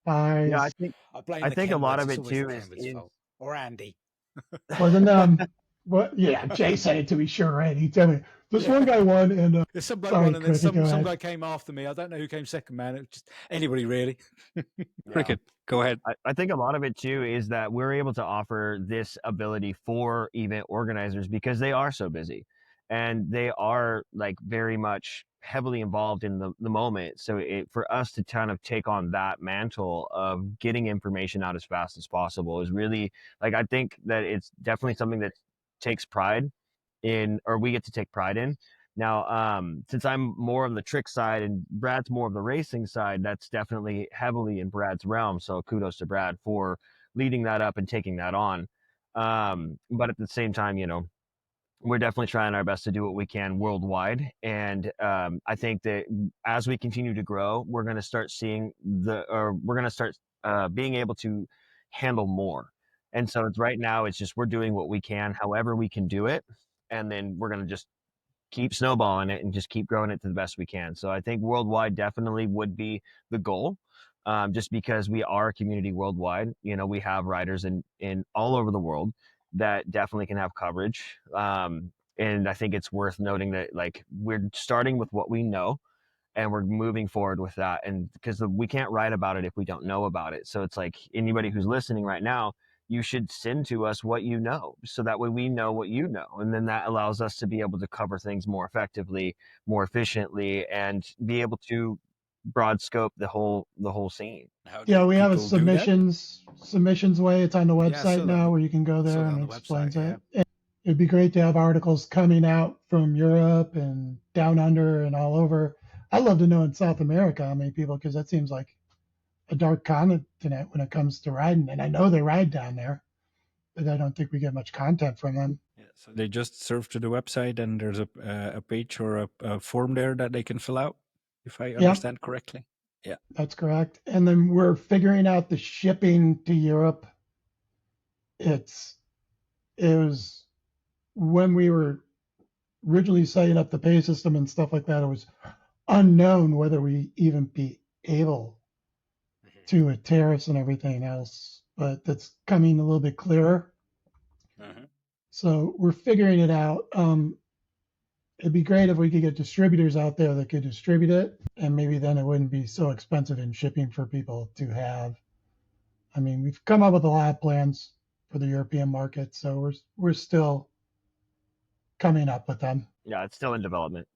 Speaker 3: Spies.
Speaker 4: Yeah,
Speaker 2: I think
Speaker 4: a lot of
Speaker 2: it's
Speaker 4: it
Speaker 2: always
Speaker 4: too
Speaker 2: the
Speaker 4: is
Speaker 2: Kenward's fault. Or Andy.
Speaker 3: Wasn't yeah, Jay said it to be sure, right? He told me this one guy won, and
Speaker 2: There's some bloke
Speaker 3: sorry,
Speaker 2: won, and then
Speaker 3: Cricket,
Speaker 2: some guy came after me. I don't know who came second, man. It was just anybody really.
Speaker 1: Cricket, go ahead.
Speaker 4: I think a lot of it too is that we're able to offer this ability for event organizers because they are so busy and they are like very much heavily involved in the moment. So for us to kind of take on that mantle of getting information out as fast as possible is really, like, I think that it's definitely something that takes pride in, or we get to take pride in. Now, since I'm more on the trick side and Brad's more of the racing side, that's definitely heavily in Brad's realm. So kudos to Brad for leading that up and taking that on. But at the same time, we're definitely trying our best to do what we can worldwide. And I think that as we continue to grow, we're going to start seeing being able to handle more. And so right now it's just, we're doing what we can, however we can do it. And then we're going to just keep snowballing it and just keep growing it to the best we can. So I think worldwide definitely would be the goal, just because we are a community worldwide. We have riders in all over the world that definitely can have coverage. And I think it's worth noting that, like, we're starting with what we know and we're moving forward with that. And because we can't write about it if we don't know about it. So it's like, anybody who's listening right now, you should send to us what you know, so that way we know what you know. And then that allows us to be able to cover things more effectively, more efficiently, and be able to broad scope the whole scene.
Speaker 3: Yeah, we have a submissions way. It's on the website now, where you can go there and it explains it. And it'd be great to have articles coming out from Europe and down under and all over. I'd love to know in South America how many people, because that seems like a dark continent when it comes to riding. And I know they ride down there, but I don't think we get much content from them.
Speaker 1: Yeah, so they just surf to the website, and there's a page or a form there that they can fill out, if I understand correctly. Yeah,
Speaker 3: that's correct. And then we're figuring out the shipping to Europe. It was when we were originally setting up the pay system and stuff like that, it was unknown whether we even be able to, with tariffs and everything else, but that's coming a little bit clearer. So we're figuring it out. It'd be great if we could get distributors out there that could distribute it, and maybe then it wouldn't be so expensive in shipping for people to have. I mean, we've come up with a lot of plans for the European market, so we're still coming up with them.
Speaker 4: Yeah, it's still in development.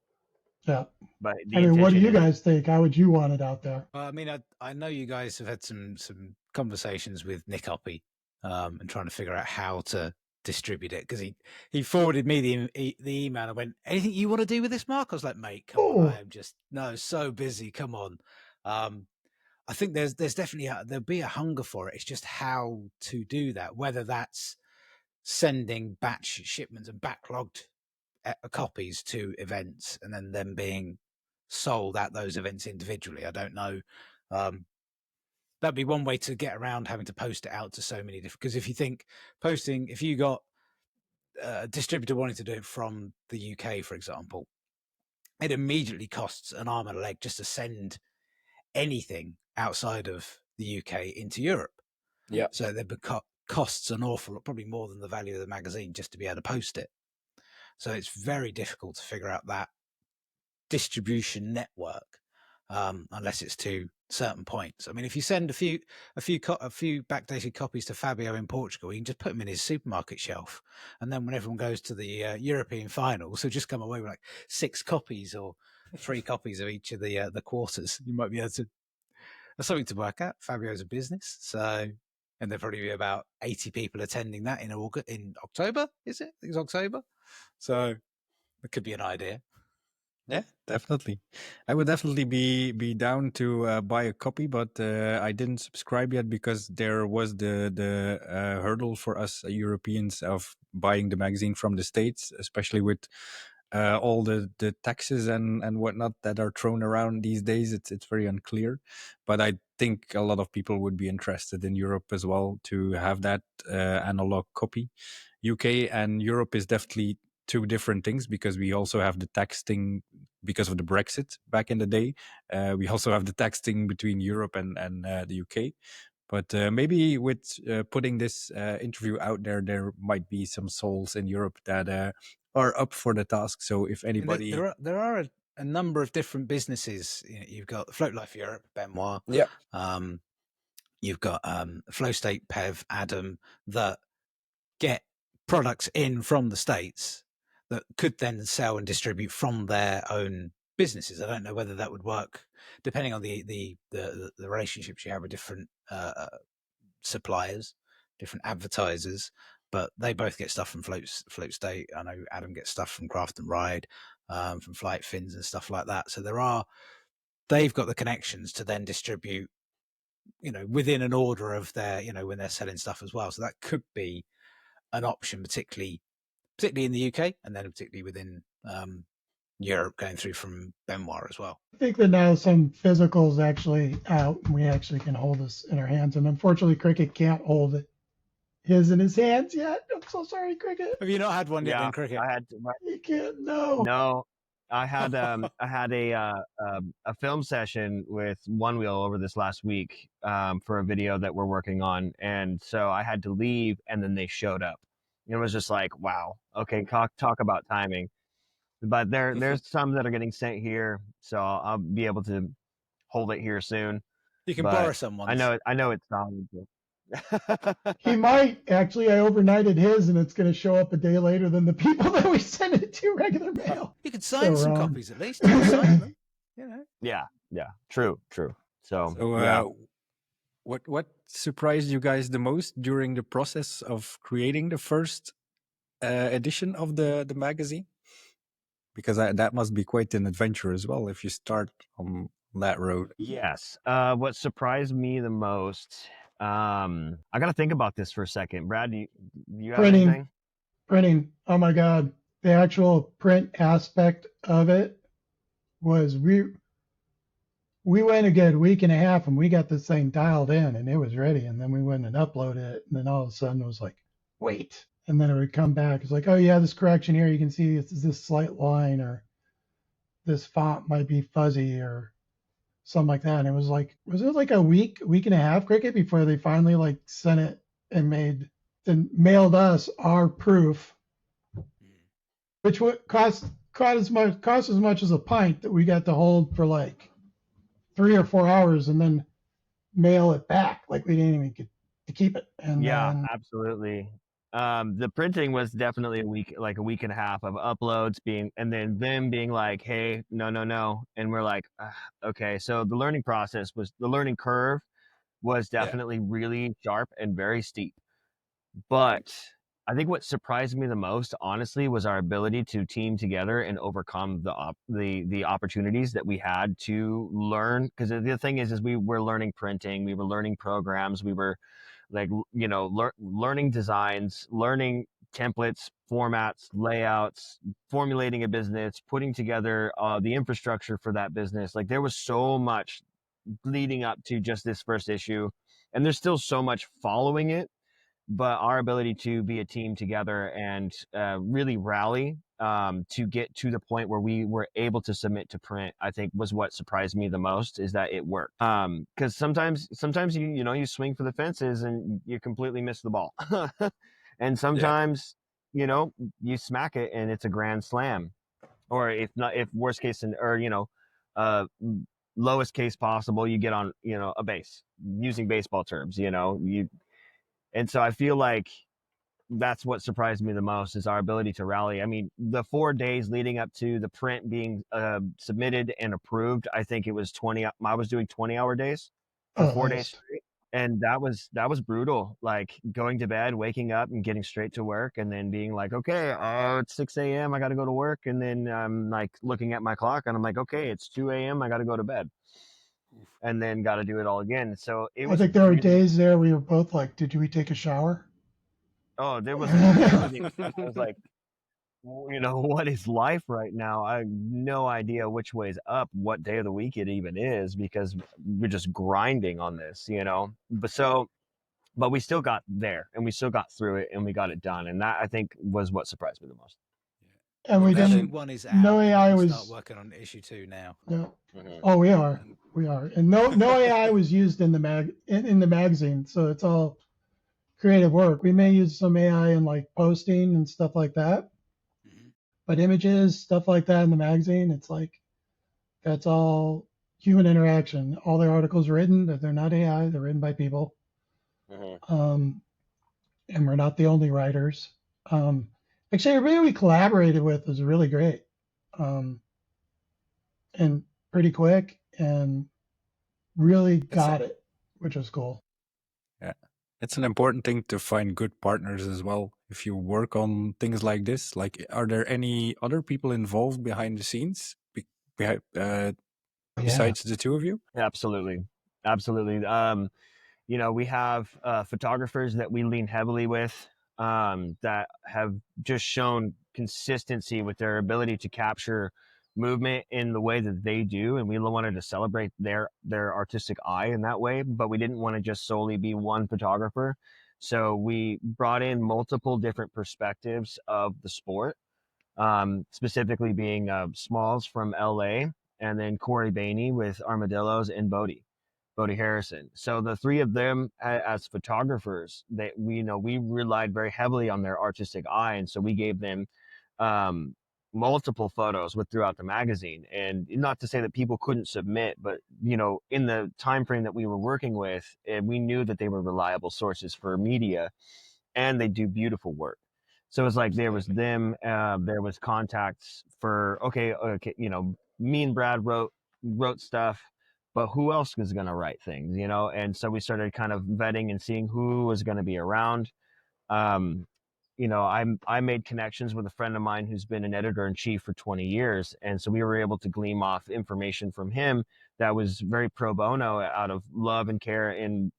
Speaker 3: Yeah.
Speaker 4: But
Speaker 3: I mean, what do you guys think? How would you want it out there?
Speaker 2: Well, I mean, I know you guys have had some conversations with Nick Hoppy, and trying to figure out how to distribute it, because he forwarded me the email and went, "Anything you want to do with this, Mark?" I was like, "Mate, come on, I am just so busy. Come on." I think there's definitely there'll be a hunger for it. It's just how to do that, whether that's sending batch shipments and backlogged copies to events and then them being sold at those events individually. I don't know. that'd be one way to get around having to post it out to so many different. Because if you think posting, if you got a distributor wanting to do it from the UK, for example, it immediately costs an arm and a leg just to send anything outside of the UK into Europe.
Speaker 1: Yeah.
Speaker 2: So there costs an awful lot, probably more than the value of the magazine just to be able to post it. So it's very difficult to figure out that distribution network unless it's to certain points. I mean, if you send a few backdated copies to Fabio in Portugal, you can just put them in his supermarket shelf, and then when everyone goes to the European finals, so just come away with like 6 copies or 3 copies of each of the quarters. You might be able to. That's something to work at. Fabio's a business, so. And there'll probably be about 80 people attending that in October, is it? I think it's October. So it could be an idea.
Speaker 1: Yeah, definitely. I would definitely be down to buy a copy, but I didn't subscribe yet because there was the hurdle for us Europeans of buying the magazine from the States, especially with all the taxes and whatnot that are thrown around these days. It's very unclear, but I think a lot of people would be interested in Europe as well to have that analog copy. UK and Europe is definitely 2 different things because we also have the tax thing because of the Brexit back in the day. We also have the tax thing between Europe and the UK. But maybe with putting this interview out there might be some souls in Europe that are up for the task. So if anybody...
Speaker 2: There are a number of different businesses. You've got Float Life Europe, Benoit.
Speaker 1: Yeah.
Speaker 2: You've got Flow State, Pev, Adam, that get products in from the States that could then sell and distribute from their own businesses. I don't know whether that would work depending on the relationships you have with different suppliers, different advertisers, but they both get stuff from Float State. I know Adam gets stuff from Craft and Ride, from Flight Fins and stuff like that. So they've got the connections to then distribute, within an order of their, when they're selling stuff as well. So that could be an option, particularly in the UK, and then particularly within Europe, going through from Benoit as well.
Speaker 3: I think that now some physicals actually out, and we actually can hold this in our hands. And unfortunately, Cricket can't hold his in his hands yet. I'm so sorry, Cricket.
Speaker 2: Have you not had one yet, then, Cricket?
Speaker 4: I had.
Speaker 3: You can't. No.
Speaker 4: No, I had a film session with Onewheel over this last week for a video that we're working on, and so I had to leave, and then they showed up. It was just like, wow, okay, talk about timing. But there's some that are getting sent here, so I'll be able to hold it here soon.
Speaker 2: You can borrow someone.
Speaker 4: I know it's solid.
Speaker 3: He might actually. I overnighted his, and it's going to show up a day later than the people that we send it to regular mail.
Speaker 2: You could sign some copies at least. You sign them,
Speaker 4: Yeah, true. So
Speaker 1: yeah. What surprised you guys the most during the process of creating the first edition of the magazine? Because that must be quite an adventure as well if you start on that road.
Speaker 4: Yes. What surprised me the most, I got to think about this for a second. Brad, do you have anything?
Speaker 3: Printing. Oh my God. The actual print aspect of it was we went a good week and a half and we got this thing dialed in and it was ready. And then we went and uploaded it. And then all of a sudden it was like, wait. And then it would come back. It's like, oh yeah, this correction here, you can see it's this slight line, or this font might be fuzzy or something like that. And it was it like a week and a half, Cricket, before they finally like sent it and mailed us our proof, which would cost as much as a pint that we got to hold for like 3 or 4 hours and then mail it back. Like we didn't even get to keep it. And
Speaker 4: absolutely. The printing was definitely a week and a half of uploads and then them being like, hey, no. And we're like, okay. So the learning curve was definitely really sharp and very steep. But I think what surprised me the most, honestly, was our ability to team together and overcome the opportunities that we had to learn. Because the thing is we were learning printing, we were learning programs, we were learning designs, learning templates, formats, layouts, formulating a business, putting together the infrastructure for that business. Like there was so much leading up to just this first issue. And there's still so much following it, but our ability to be a team together and really rally to get to the point where we were able to submit to print, I think was what surprised me the most, is that it worked. Because sometimes you swing for the fences and you completely miss the ball, and sometimes you smack it and it's a grand slam, or if worst case lowest case possible, you get on a base, using baseball terms. And so I feel like that's what surprised me the most, is our ability to rally. I mean, the 4 days leading up to the print being submitted and approved, I think it was 20. I was doing 20-hour days for 4 days straight, and that was brutal. Like going to bed, waking up, and getting straight to work, and then being like, okay, it's 6 a.m. I got to go to work, and then I'm like looking at my clock, and I'm like, okay, it's 2 a.m. I got to go to bed, and then got to do it all again. So
Speaker 3: I think there were days there we were both like, did we take a shower?
Speaker 4: Oh, there was everything. I was like, what is life right now? I have no idea which way is up, what day of the week it even is, because we're just grinding on this, but we still got there, and we still got through it, and we got it done. And that, I think, was what surprised me the most.
Speaker 3: And we didn't.
Speaker 2: Issue 1 is out.
Speaker 3: No AI was
Speaker 2: start working on issue 2 now.
Speaker 3: No. Oh, we are, and no AI was used in the in the magazine, so it's all creative work. We may use some AI in like posting and stuff like that, but images, stuff like that in the magazine, it's like that's all human interaction. All the articles written, they're not AI, they're written by people. And we're not the only writers. Actually, everybody we collaborated with was really great, and pretty quick, and really got it, which was cool.
Speaker 1: Yeah, it's an important thing to find good partners as well. If you work on things like this, like, are there any other people involved behind the scenes besides the two of you?
Speaker 4: Absolutely. We have photographers that we lean heavily with, that have just shown consistency with their ability to capture movement in the way that they do, and we wanted to celebrate their artistic eye in that way, but we didn't want to just solely be one photographer. So we brought in multiple different perspectives of the sport, specifically being Smalls from LA, and then Corey Bainey with Armadillos, and Bodie Harrison. So the three of them as photographers, we relied very heavily on their artistic eye, and so we gave them multiple photos throughout the magazine. And not to say that people couldn't submit, but in the time frame that we were working with, we knew that they were reliable sources for media, and they do beautiful work. So it's like there was them, there was contacts for me and Brad wrote stuff, but who else was going to write things, and so we started kind of vetting and seeing who was going to be around. I made connections with a friend of mine who's been an editor-in-chief for 20 years. And so we were able to glean off information from him that was very pro bono, out of love and care, and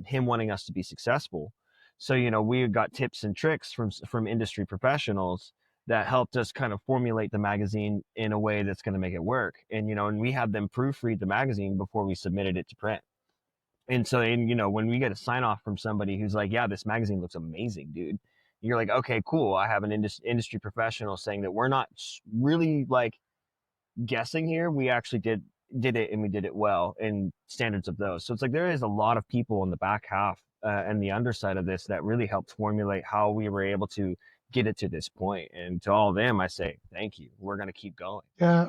Speaker 4: him wanting us to be successful. So, we got tips and tricks from industry professionals that helped us kind of formulate the magazine in a way that's going to make it work. And, and we had them proofread the magazine before we submitted it to print. And so, when we get a sign off from somebody who's like, yeah, this magazine looks amazing, dude, you're like, okay, cool. I have an industry professional saying that we're not really like guessing here. We actually did it, and we did it well in standards of those. So it's like there is a lot of people in the back half and the underside of this that really helped formulate how we were able to get it to this point. And to all of them, I say thank you. We're going to keep going.
Speaker 3: Yeah,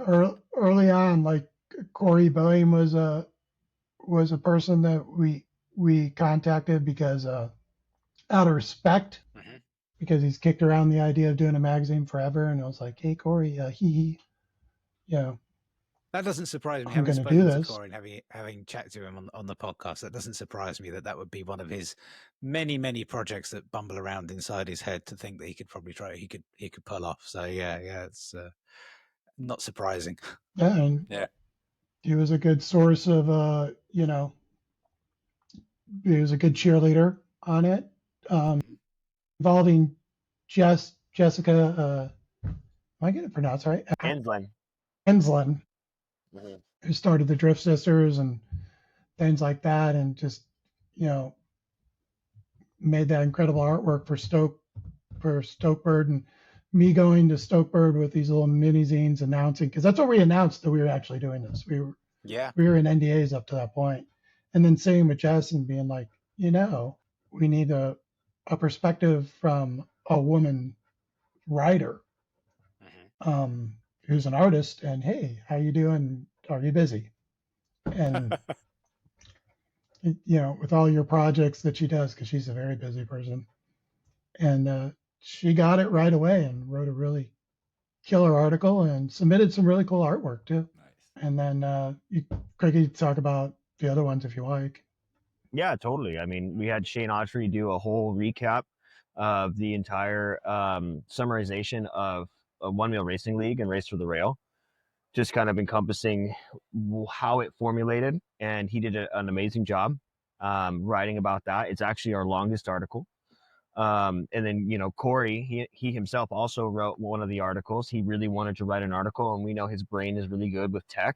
Speaker 3: early on, like Corey Boehm was a person that we contacted because out of respect, because he's kicked around the idea of doing a magazine forever, and I was like, hey, Corey,
Speaker 2: that doesn't surprise me.
Speaker 3: I'm
Speaker 2: Having
Speaker 3: gonna
Speaker 2: spoken
Speaker 3: do
Speaker 2: to
Speaker 3: this.
Speaker 2: Corey and having chatted to him on the podcast, that doesn't surprise me that would be one of his many, many projects that bumble around inside his head, to think that he could probably he could pull off. So yeah, it's not surprising.
Speaker 3: Yeah, and he was a good source of he was a good cheerleader on it, involving Jessica. Am I getting it pronounced right?
Speaker 4: Enslin.
Speaker 3: Enslin. who started the Drift Sisters and things like that, and just, made that incredible artwork for Stokebird, and me going to Stokebird with these little mini zines announcing, because that's what we announced, that we were actually doing this. We were in NDAs up to that point, and then sitting with Jess and being like, we need a perspective from a woman writer, who's an artist, and hey, how you doing? Are you busy? And with all your projects that she does, because she's a very busy person, and she got it right away and wrote a really killer article and submitted some really cool artwork too.
Speaker 1: Nice.
Speaker 3: And then Craig, you talk about the other ones if you like.
Speaker 4: Yeah, totally. I mean, we had Shane Autry do a whole recap of the entire summarization of One Wheel Racing League and Race for the Rail, just kind of encompassing how it formulated. And he did an amazing job writing about that. It's actually our longest article. And then, Corey, he himself also wrote one of the articles. He really wanted to write an article, and we know his brain is really good with tech.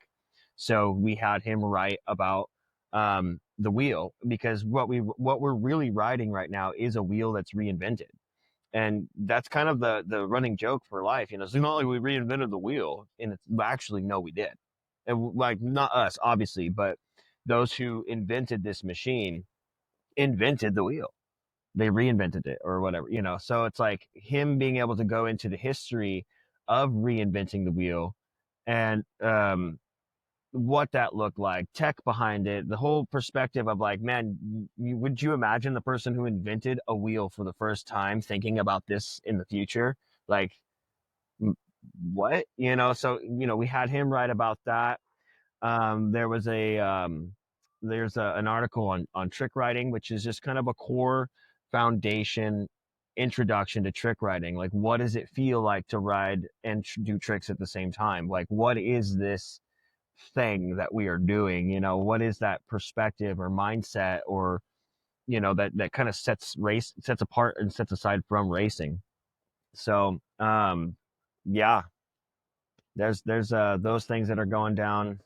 Speaker 4: So we had him write about the wheel, because what we're really riding right now is a wheel that's reinvented. And that's kind of the running joke for life. It's not like we reinvented the wheel, and it's actually, no, we did. And like, not us, obviously, but those who invented this machine invented the wheel. They reinvented it or whatever, so it's like him being able to go into the history of reinventing the wheel and what that looked like, tech behind it, the whole perspective of like, man, would you imagine the person who invented a wheel for the first time thinking about this in the future? Like, what? So we had him write about that. There's an article on trick riding, which is just kind of a core foundation introduction to trick riding. Like, what does it feel like to ride and do tricks at the same time? Like, what is this thing that we are doing? What is that perspective or mindset, or that kind of sets apart and sets aside from racing? So yeah, there's those things that are going down.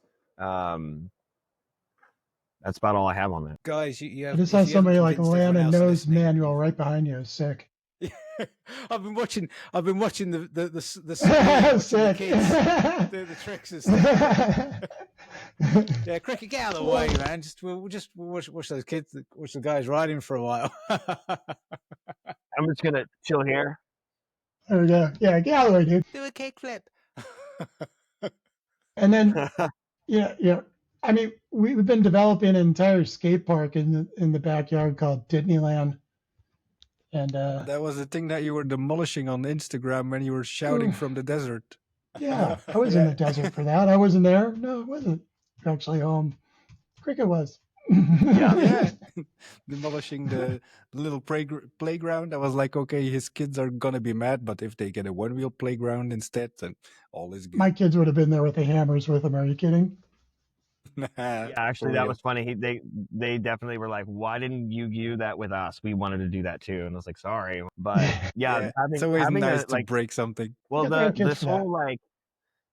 Speaker 4: That's about all I have on that.
Speaker 2: Guys, you have,
Speaker 3: I just have somebody like Lana Nose
Speaker 2: listening.
Speaker 3: Manual right behind you is sick.
Speaker 2: I've been watching the
Speaker 3: Sick.
Speaker 2: kids do the tricks and stuff. Yeah, Cricket, get out of the way, man. We'll watch those kids, watch the guys riding for a while.
Speaker 4: I'm just gonna chill here.
Speaker 3: There we go. Yeah, get out of the way, dude.
Speaker 2: Do a kickflip.
Speaker 3: And then, yeah. I mean, we've been developing an entire skate park in the backyard called Disneyland. And
Speaker 1: that was the thing that you were demolishing on Instagram when you were shouting from the desert.
Speaker 3: Yeah, I was in the desert for that. I wasn't there. No, I wasn't actually home. Cricket was.
Speaker 1: Yeah. Demolishing the little playground. I was like, okay, his kids are gonna be mad, but if they get a one-wheel playground instead, then all is good.
Speaker 3: My kids would have been there with the hammers with them. Are you kidding?
Speaker 4: Yeah, actually, that was funny. They definitely were like, "Why didn't you do that with us? We wanted to do that too." And I was like, "Sorry," but yeah,
Speaker 1: it's always nice to break something.
Speaker 4: Well,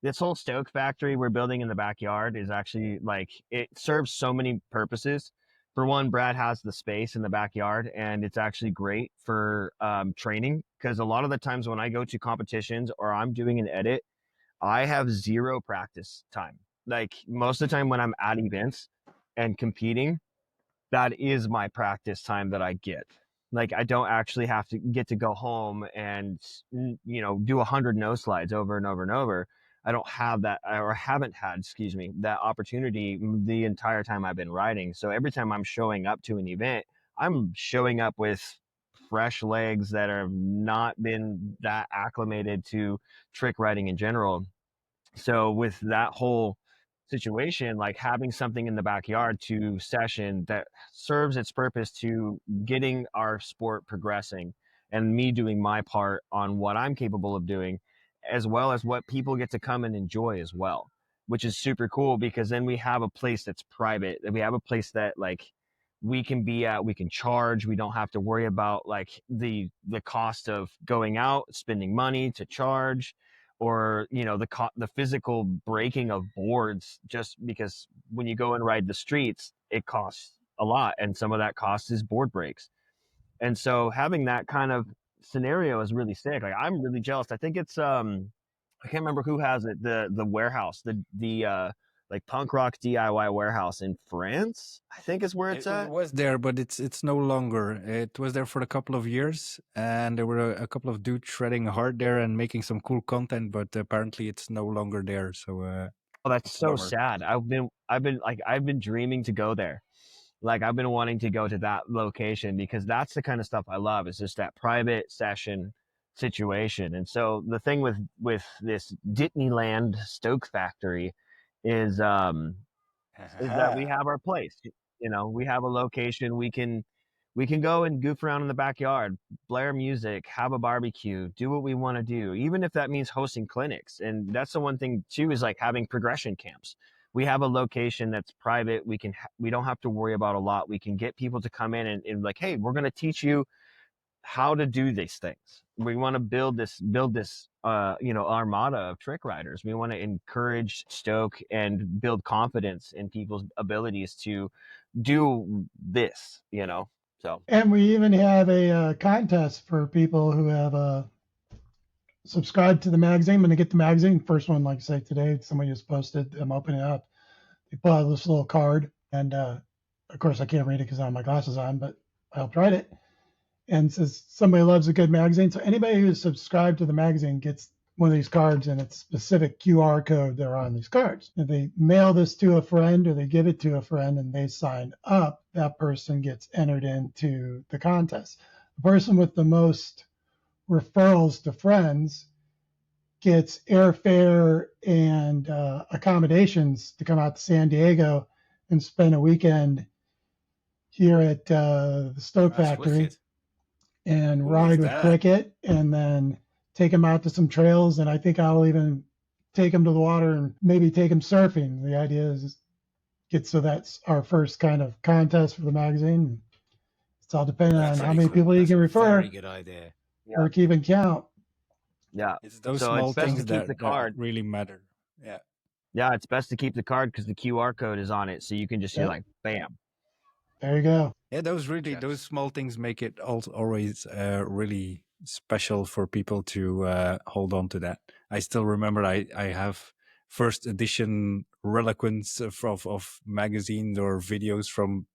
Speaker 4: this whole Stoke Factory we're building in the backyard is actually like, it serves so many purposes. For one, Brad has the space in the backyard, and it's actually great for training, because a lot of the times when I go to competitions or I'm doing an edit, I have zero practice time. Like, most of the time when I'm at events and competing, that is my practice time that I get. Like, I don't actually have to get to go home and, do 100 nose slides over and over and over. I don't have that, or haven't had, that opportunity the entire time I've been riding. So every time I'm showing up to an event, I'm showing up with fresh legs that have not been that acclimated to trick riding in general. So with that whole situation, like having something in the backyard to session that serves its purpose to getting our sport progressing, and me doing my part on what I'm capable of doing, as well as what people get to come and enjoy as well, which is super cool, because then we have a place that's private, and we have a place that like we can be at, we can charge, we don't have to worry about like the cost of going out, spending money to charge. or the physical breaking of boards, just because when you go and ride the streets, it costs a lot, and some of that cost is board breaks. And so having that kind of scenario is really sick. Like, I'm really jealous. I think it's I can't remember who has it, the warehouse, the like punk rock DIY warehouse in France, I think is where it's
Speaker 1: It
Speaker 4: at.
Speaker 1: was there, but it's no longer. It was there for a couple of years, and there were a couple of dudes shredding hard there and making some cool content. But apparently, it's no longer there. So
Speaker 4: Oh, that's
Speaker 1: it's a
Speaker 4: so
Speaker 1: bummer.
Speaker 4: sad. I've been dreaming to go there. Like, I've been wanting to go to that location, because that's the kind of stuff I love. It's just that private session situation. And so the thing with this Disneyland Stoke Factory is that we have our place. We have a location. We can go and goof around in the backyard, blare music, have a barbecue, do what we want to do, even if that means hosting clinics. And that's the one thing too, is like having progression camps. We have a location that's private. We don't have to worry about a lot. We can get people to come in and like, hey, we're going to teach you how to do these things. We want to build this armada of trick riders. We want to encourage Stoke and build confidence in people's abilities to do this, so.
Speaker 3: And we even have a contest for people who have subscribed to the magazine. When they get the magazine, first one, like I say today, somebody just posted, I'm opening it up. They pull out this little card, and of course I can't read it because I have my glasses on, but I helped write it. And it says somebody loves a good magazine. So anybody who's subscribed to the magazine gets one of these cards, and it's specific QR code that are on these cards. If they mail this to a friend or they give it to a friend and they sign up, that person gets entered into the contest. The person with the most referrals to friends gets airfare and accommodations to come out to San Diego and spend a weekend here at the Stoke Factory and ride with Cricket, and then take them out to some trails. And I think I'll even take them to the water and maybe take them surfing. The idea is so that's our first kind of contest for the magazine. It's all dependent on how many people you can refer.
Speaker 2: Very good idea.
Speaker 3: Or keeping count.
Speaker 4: Yeah.
Speaker 1: It's those
Speaker 4: So
Speaker 1: small
Speaker 4: it's best
Speaker 1: things
Speaker 4: to keep the card.
Speaker 1: that really matter. Yeah.
Speaker 4: Yeah, it's best to keep the card because the QR code is on it, so you can just see like, bam.
Speaker 3: There you go.
Speaker 1: Yeah, those small things make it always really special for people to hold on to that. I still remember I have first edition reliquants of magazines or videos from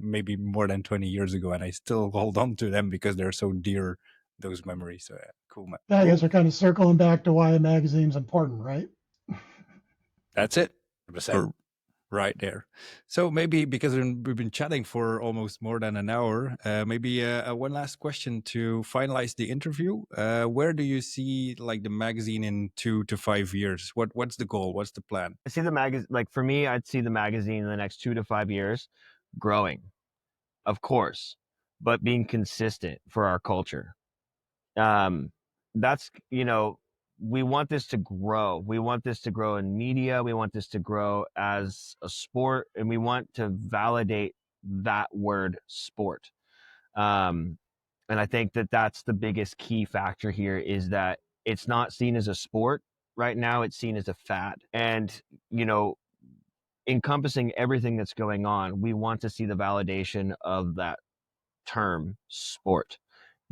Speaker 1: maybe more than 20 years ago, and I still hold on to them because they're so dear, those memories. So cool, man.
Speaker 3: I guess we're kind of circling back to why a magazine's important, right?
Speaker 1: That's it. Right there. So maybe, because we've been chatting for almost more than an hour, maybe one last question to finalize the interview. Where do you see like the magazine in 2 to 5 years? What's the goal? What's the plan?
Speaker 4: I see the magazine, like for me, I'd see the magazine in the next 2 to 5 years growing, of course, but being consistent for our culture. That's, we want this to grow. We want this to grow in media. We want this to grow as a sport, and we want to validate that word sport. And I think that that's the biggest key factor here, is that it's not seen as a sport right now. It's seen as a fad. And, encompassing everything that's going on, we want to see the validation of that term sport.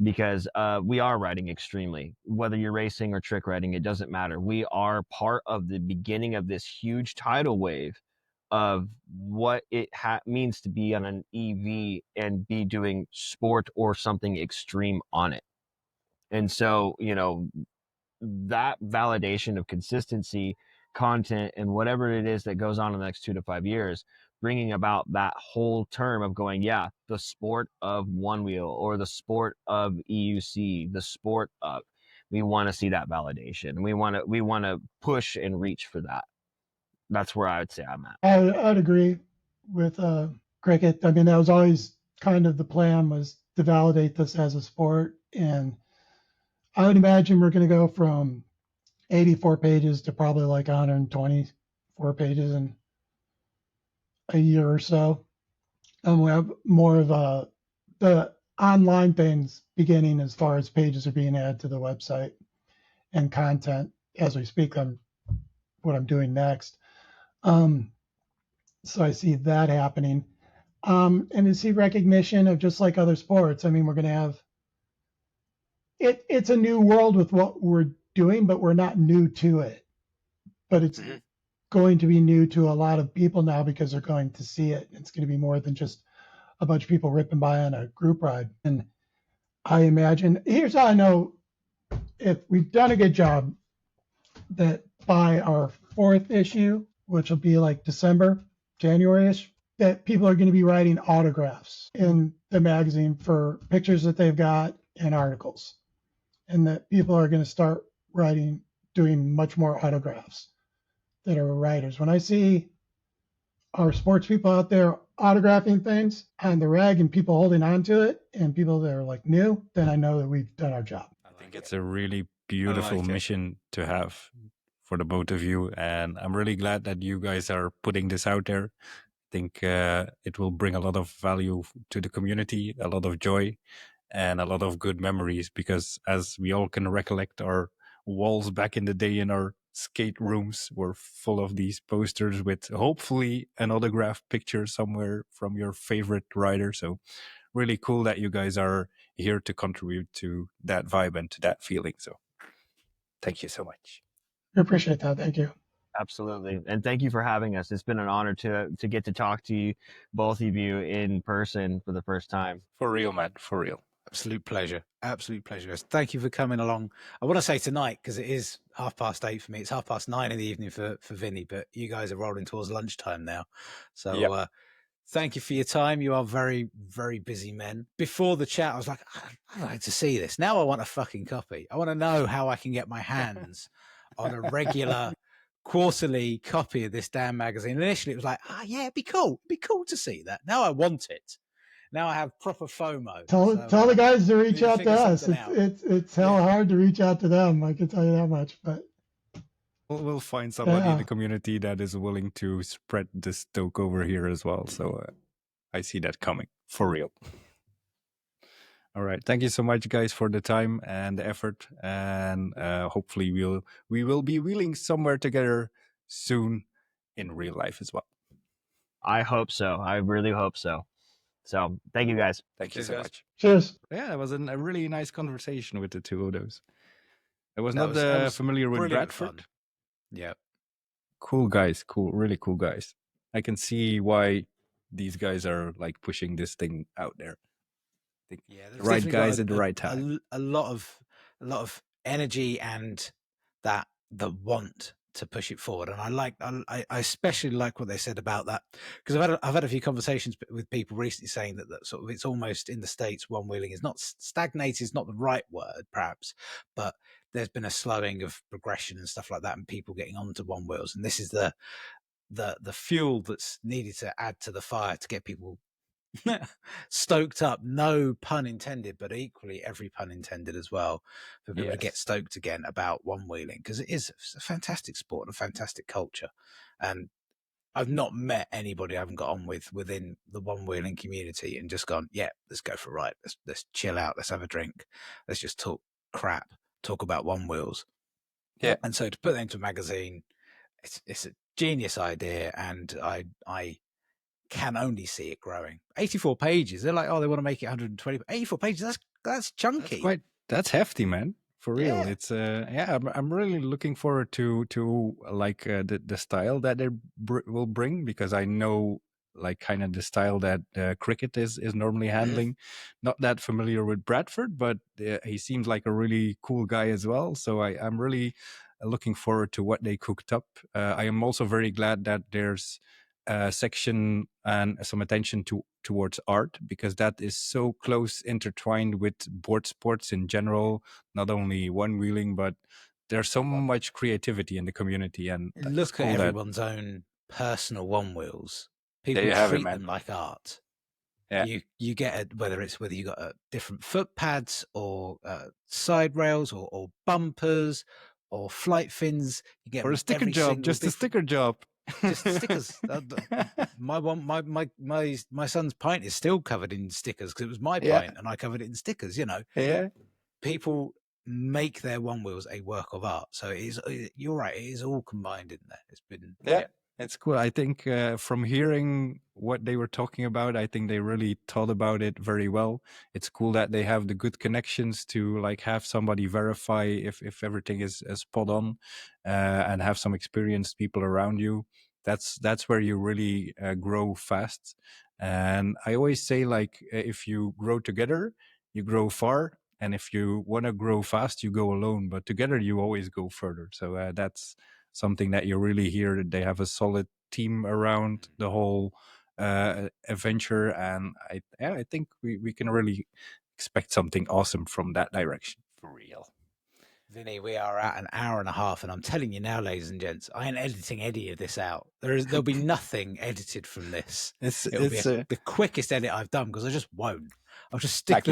Speaker 4: Because we are riding extremely. Whether you're racing or trick riding, it doesn't matter. We are part of the beginning of this huge tidal wave of what it means to be on an EV and be doing sport or something extreme on it. And so, that validation of consistency, content, and whatever it is that goes on in the next 2 to 5 years, bringing about that whole term of going, the sport of Onewheel, or the sport of EUC, the sport of, we want to see that validation. We want to push and reach for that. That's where I would say I'm at.
Speaker 3: I'd agree with Cricket. I mean, that was always kind of the plan, was to validate this as a sport. And I would imagine we're going to go from 84 pages to probably like 124 pages in a year or so. And we have more of the online things beginning, as far as pages are being added to the website and content. as we speak on what I'm doing next. So I see that happening. And to see recognition of just like other sports. I mean, we're going to have it's a new world with what we're doing, but we're not new to it. But it's going to be new to a lot of people now because they're going to see it. It's going to be more than just a bunch of people ripping by on a group ride. And I imagine, here's how I know if we've done a good job, that by our 4th issue, which will be like December, January-ish, that people are going to be writing autographs in the magazine for pictures that they've got and articles. And that people are going to start doing much more autographs that are writers. When I see our sports people out there autographing things on the rag and people holding on to it and people that are like new, then I know that we've done our job.
Speaker 1: I think it's a really beautiful mission to have for the both of you. And I'm really glad that you guys are putting this out there. I think it will bring a lot of value to the community, a lot of joy, and a lot of good memories, because as we all can recollect, our walls back in the day in our skate rooms were full of these posters with hopefully an autographed picture somewhere from your favorite rider. So really cool that you guys are here to contribute to that vibe and to that feeling. So thank you so much.
Speaker 3: I appreciate that. Thank you.
Speaker 4: Absolutely. And thank you for having us. It's been an honor to get to talk to you, both of you, in person for the first time.
Speaker 1: For real, man. For real.
Speaker 2: Absolute pleasure. Absolute pleasure. Thank you for coming along. I want to say tonight, because it is 8:30 for me. It's 9:30 in the evening for Vinie, but you guys are rolling towards lunchtime now. So thank you for your time. You are very, very busy men. Before the chat, I was like, I'd like to see this. Now I want a fucking copy. I want to know how I can get my hands on a regular quarterly copy of this damn magazine. Initially, it was like, yeah, it'd be cool. It'd be cool to see that. Now I want it. Now I have proper FOMO.
Speaker 3: Tell the guys to reach out to us. It's hell hard to reach out to them. I can tell you that much. But
Speaker 1: we'll find somebody in the community that is willing to spread the Stoke over here as well. So I see that coming for real. All right. Thank you so much, guys, for the time and the effort. And hopefully we will be wheeling somewhere together soon in real life as well.
Speaker 4: I hope so. I really hope so. So thank you, guys.
Speaker 1: Thank you so much.
Speaker 3: Cheers.
Speaker 1: Yeah, it was a really nice conversation with the two of those. I was not familiar with Bradford.
Speaker 2: Fun. Yeah.
Speaker 1: Cool guys. Cool. Really cool guys. I can see why these guys are like pushing this thing out there.
Speaker 2: Yeah,
Speaker 1: the right guys at the right time.
Speaker 2: A lot of energy and the want to push it forward, and I especially like what they said about that, because I've had a few conversations with people recently saying that sort of it's almost in the States one wheeling is not stagnated, is not the right word perhaps, but there's been a slowing of progression and stuff like that, and people getting onto one wheels, and this is the fuel that's needed to add to the fire to get people stoked up, no pun intended, but equally every pun intended as well, for people to get stoked again about one wheeling, because it's a fantastic sport and a fantastic culture. And I've not met anybody I haven't got on with within the one wheeling community and just gone, yeah, let's go for a ride, let's chill out, let's have a drink, let's just talk crap, talk about one wheels.
Speaker 1: Yeah.
Speaker 2: And so to put that into a magazine, it's a genius idea, and I can only see it growing. 84 pages. They're like, oh, they want to make it 120. 84 pages. That's chunky.
Speaker 1: That's hefty, man. For real. Yeah. It's I'm really looking forward to like the style that they will bring, because I know like kind of the style that Cricket is normally handling. Not that familiar with Bradford, but he seems like a really cool guy as well. So I'm really looking forward to what they cooked up. I am also very glad that there's section and some attention towards art, because that is so close intertwined with board sports in general, not only one wheeling, but there's so much creativity in the community. And
Speaker 2: look at everyone's own personal one wheels. People treat them like art. Yeah. You get whether you got different foot pads or side rails or bumpers or flight fins, you get
Speaker 1: or a sticker job, just a sticker job.
Speaker 2: Just stickers. My son's pint is still covered in stickers because it was my pint and I covered it in stickers. You know,
Speaker 1: yeah.
Speaker 2: People make their one wheels a work of art. So it is, you're right, it is all combined in there. It's been
Speaker 1: It's cool. I think from hearing what they were talking about, I think they really thought about it very well. It's cool that they have the good connections to like have somebody verify if everything is spot on, and have some experienced people around you. That's where you really grow fast. And I always say, like, if you grow together, you grow far. And if you want to grow fast, you go alone. But together, you always go further. So that's something that you really hear, that they have a solid team around the whole adventure. And I think we can really expect something awesome from that direction, for real.
Speaker 2: Vinny, we are at an hour and a half, and I'm telling you now, ladies and gents, I ain't editing any of this out. There'll be nothing edited from this. It'll be the quickest edit I've done, because I just won't. I'll just stick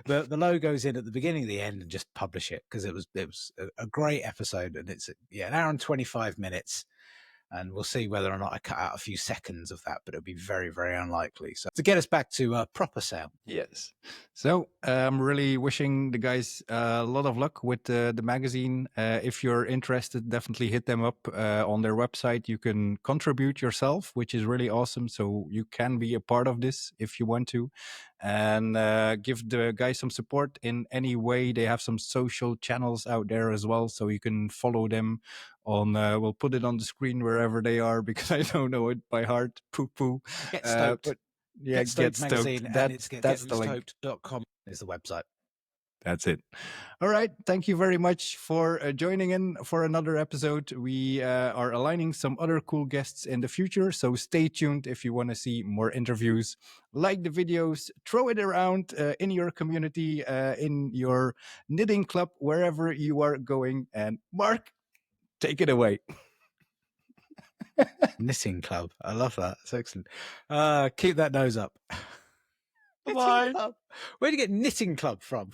Speaker 2: the logos in at the beginning and the end and just publish it, because it was a great episode, and it's an hour and 25 minutes. And we'll see whether or not I cut out a few seconds of that, but it'll be very, very unlikely. So to get us back to proper sound.
Speaker 1: Yes. So I'm really wishing the guys a lot of luck with the magazine. If you're interested, definitely hit them up on their website. You can contribute yourself, which is really awesome. So you can be a part of this if you want to. And give the guys some support in any way. They have some social channels out there as well, so you can follow them on. We'll put it on the screen wherever they are, because I don't know it by heart. Poo.
Speaker 2: Get Stoked.
Speaker 1: But yeah, Get Stoked
Speaker 2: Magazine,
Speaker 1: that's the link.
Speaker 2: GetStoked.com is the website.
Speaker 1: That's it. All right. Thank you very much for joining in for another episode. We are aligning some other cool guests in the future, so stay tuned if you want to see more interviews. Like the videos, throw it around in your community, in your knitting club, wherever you are going. And Mark, take it away.
Speaker 2: Knitting club. I love that. It's excellent. Keep that nose up.
Speaker 1: Bye.
Speaker 2: Where do you get knitting club from?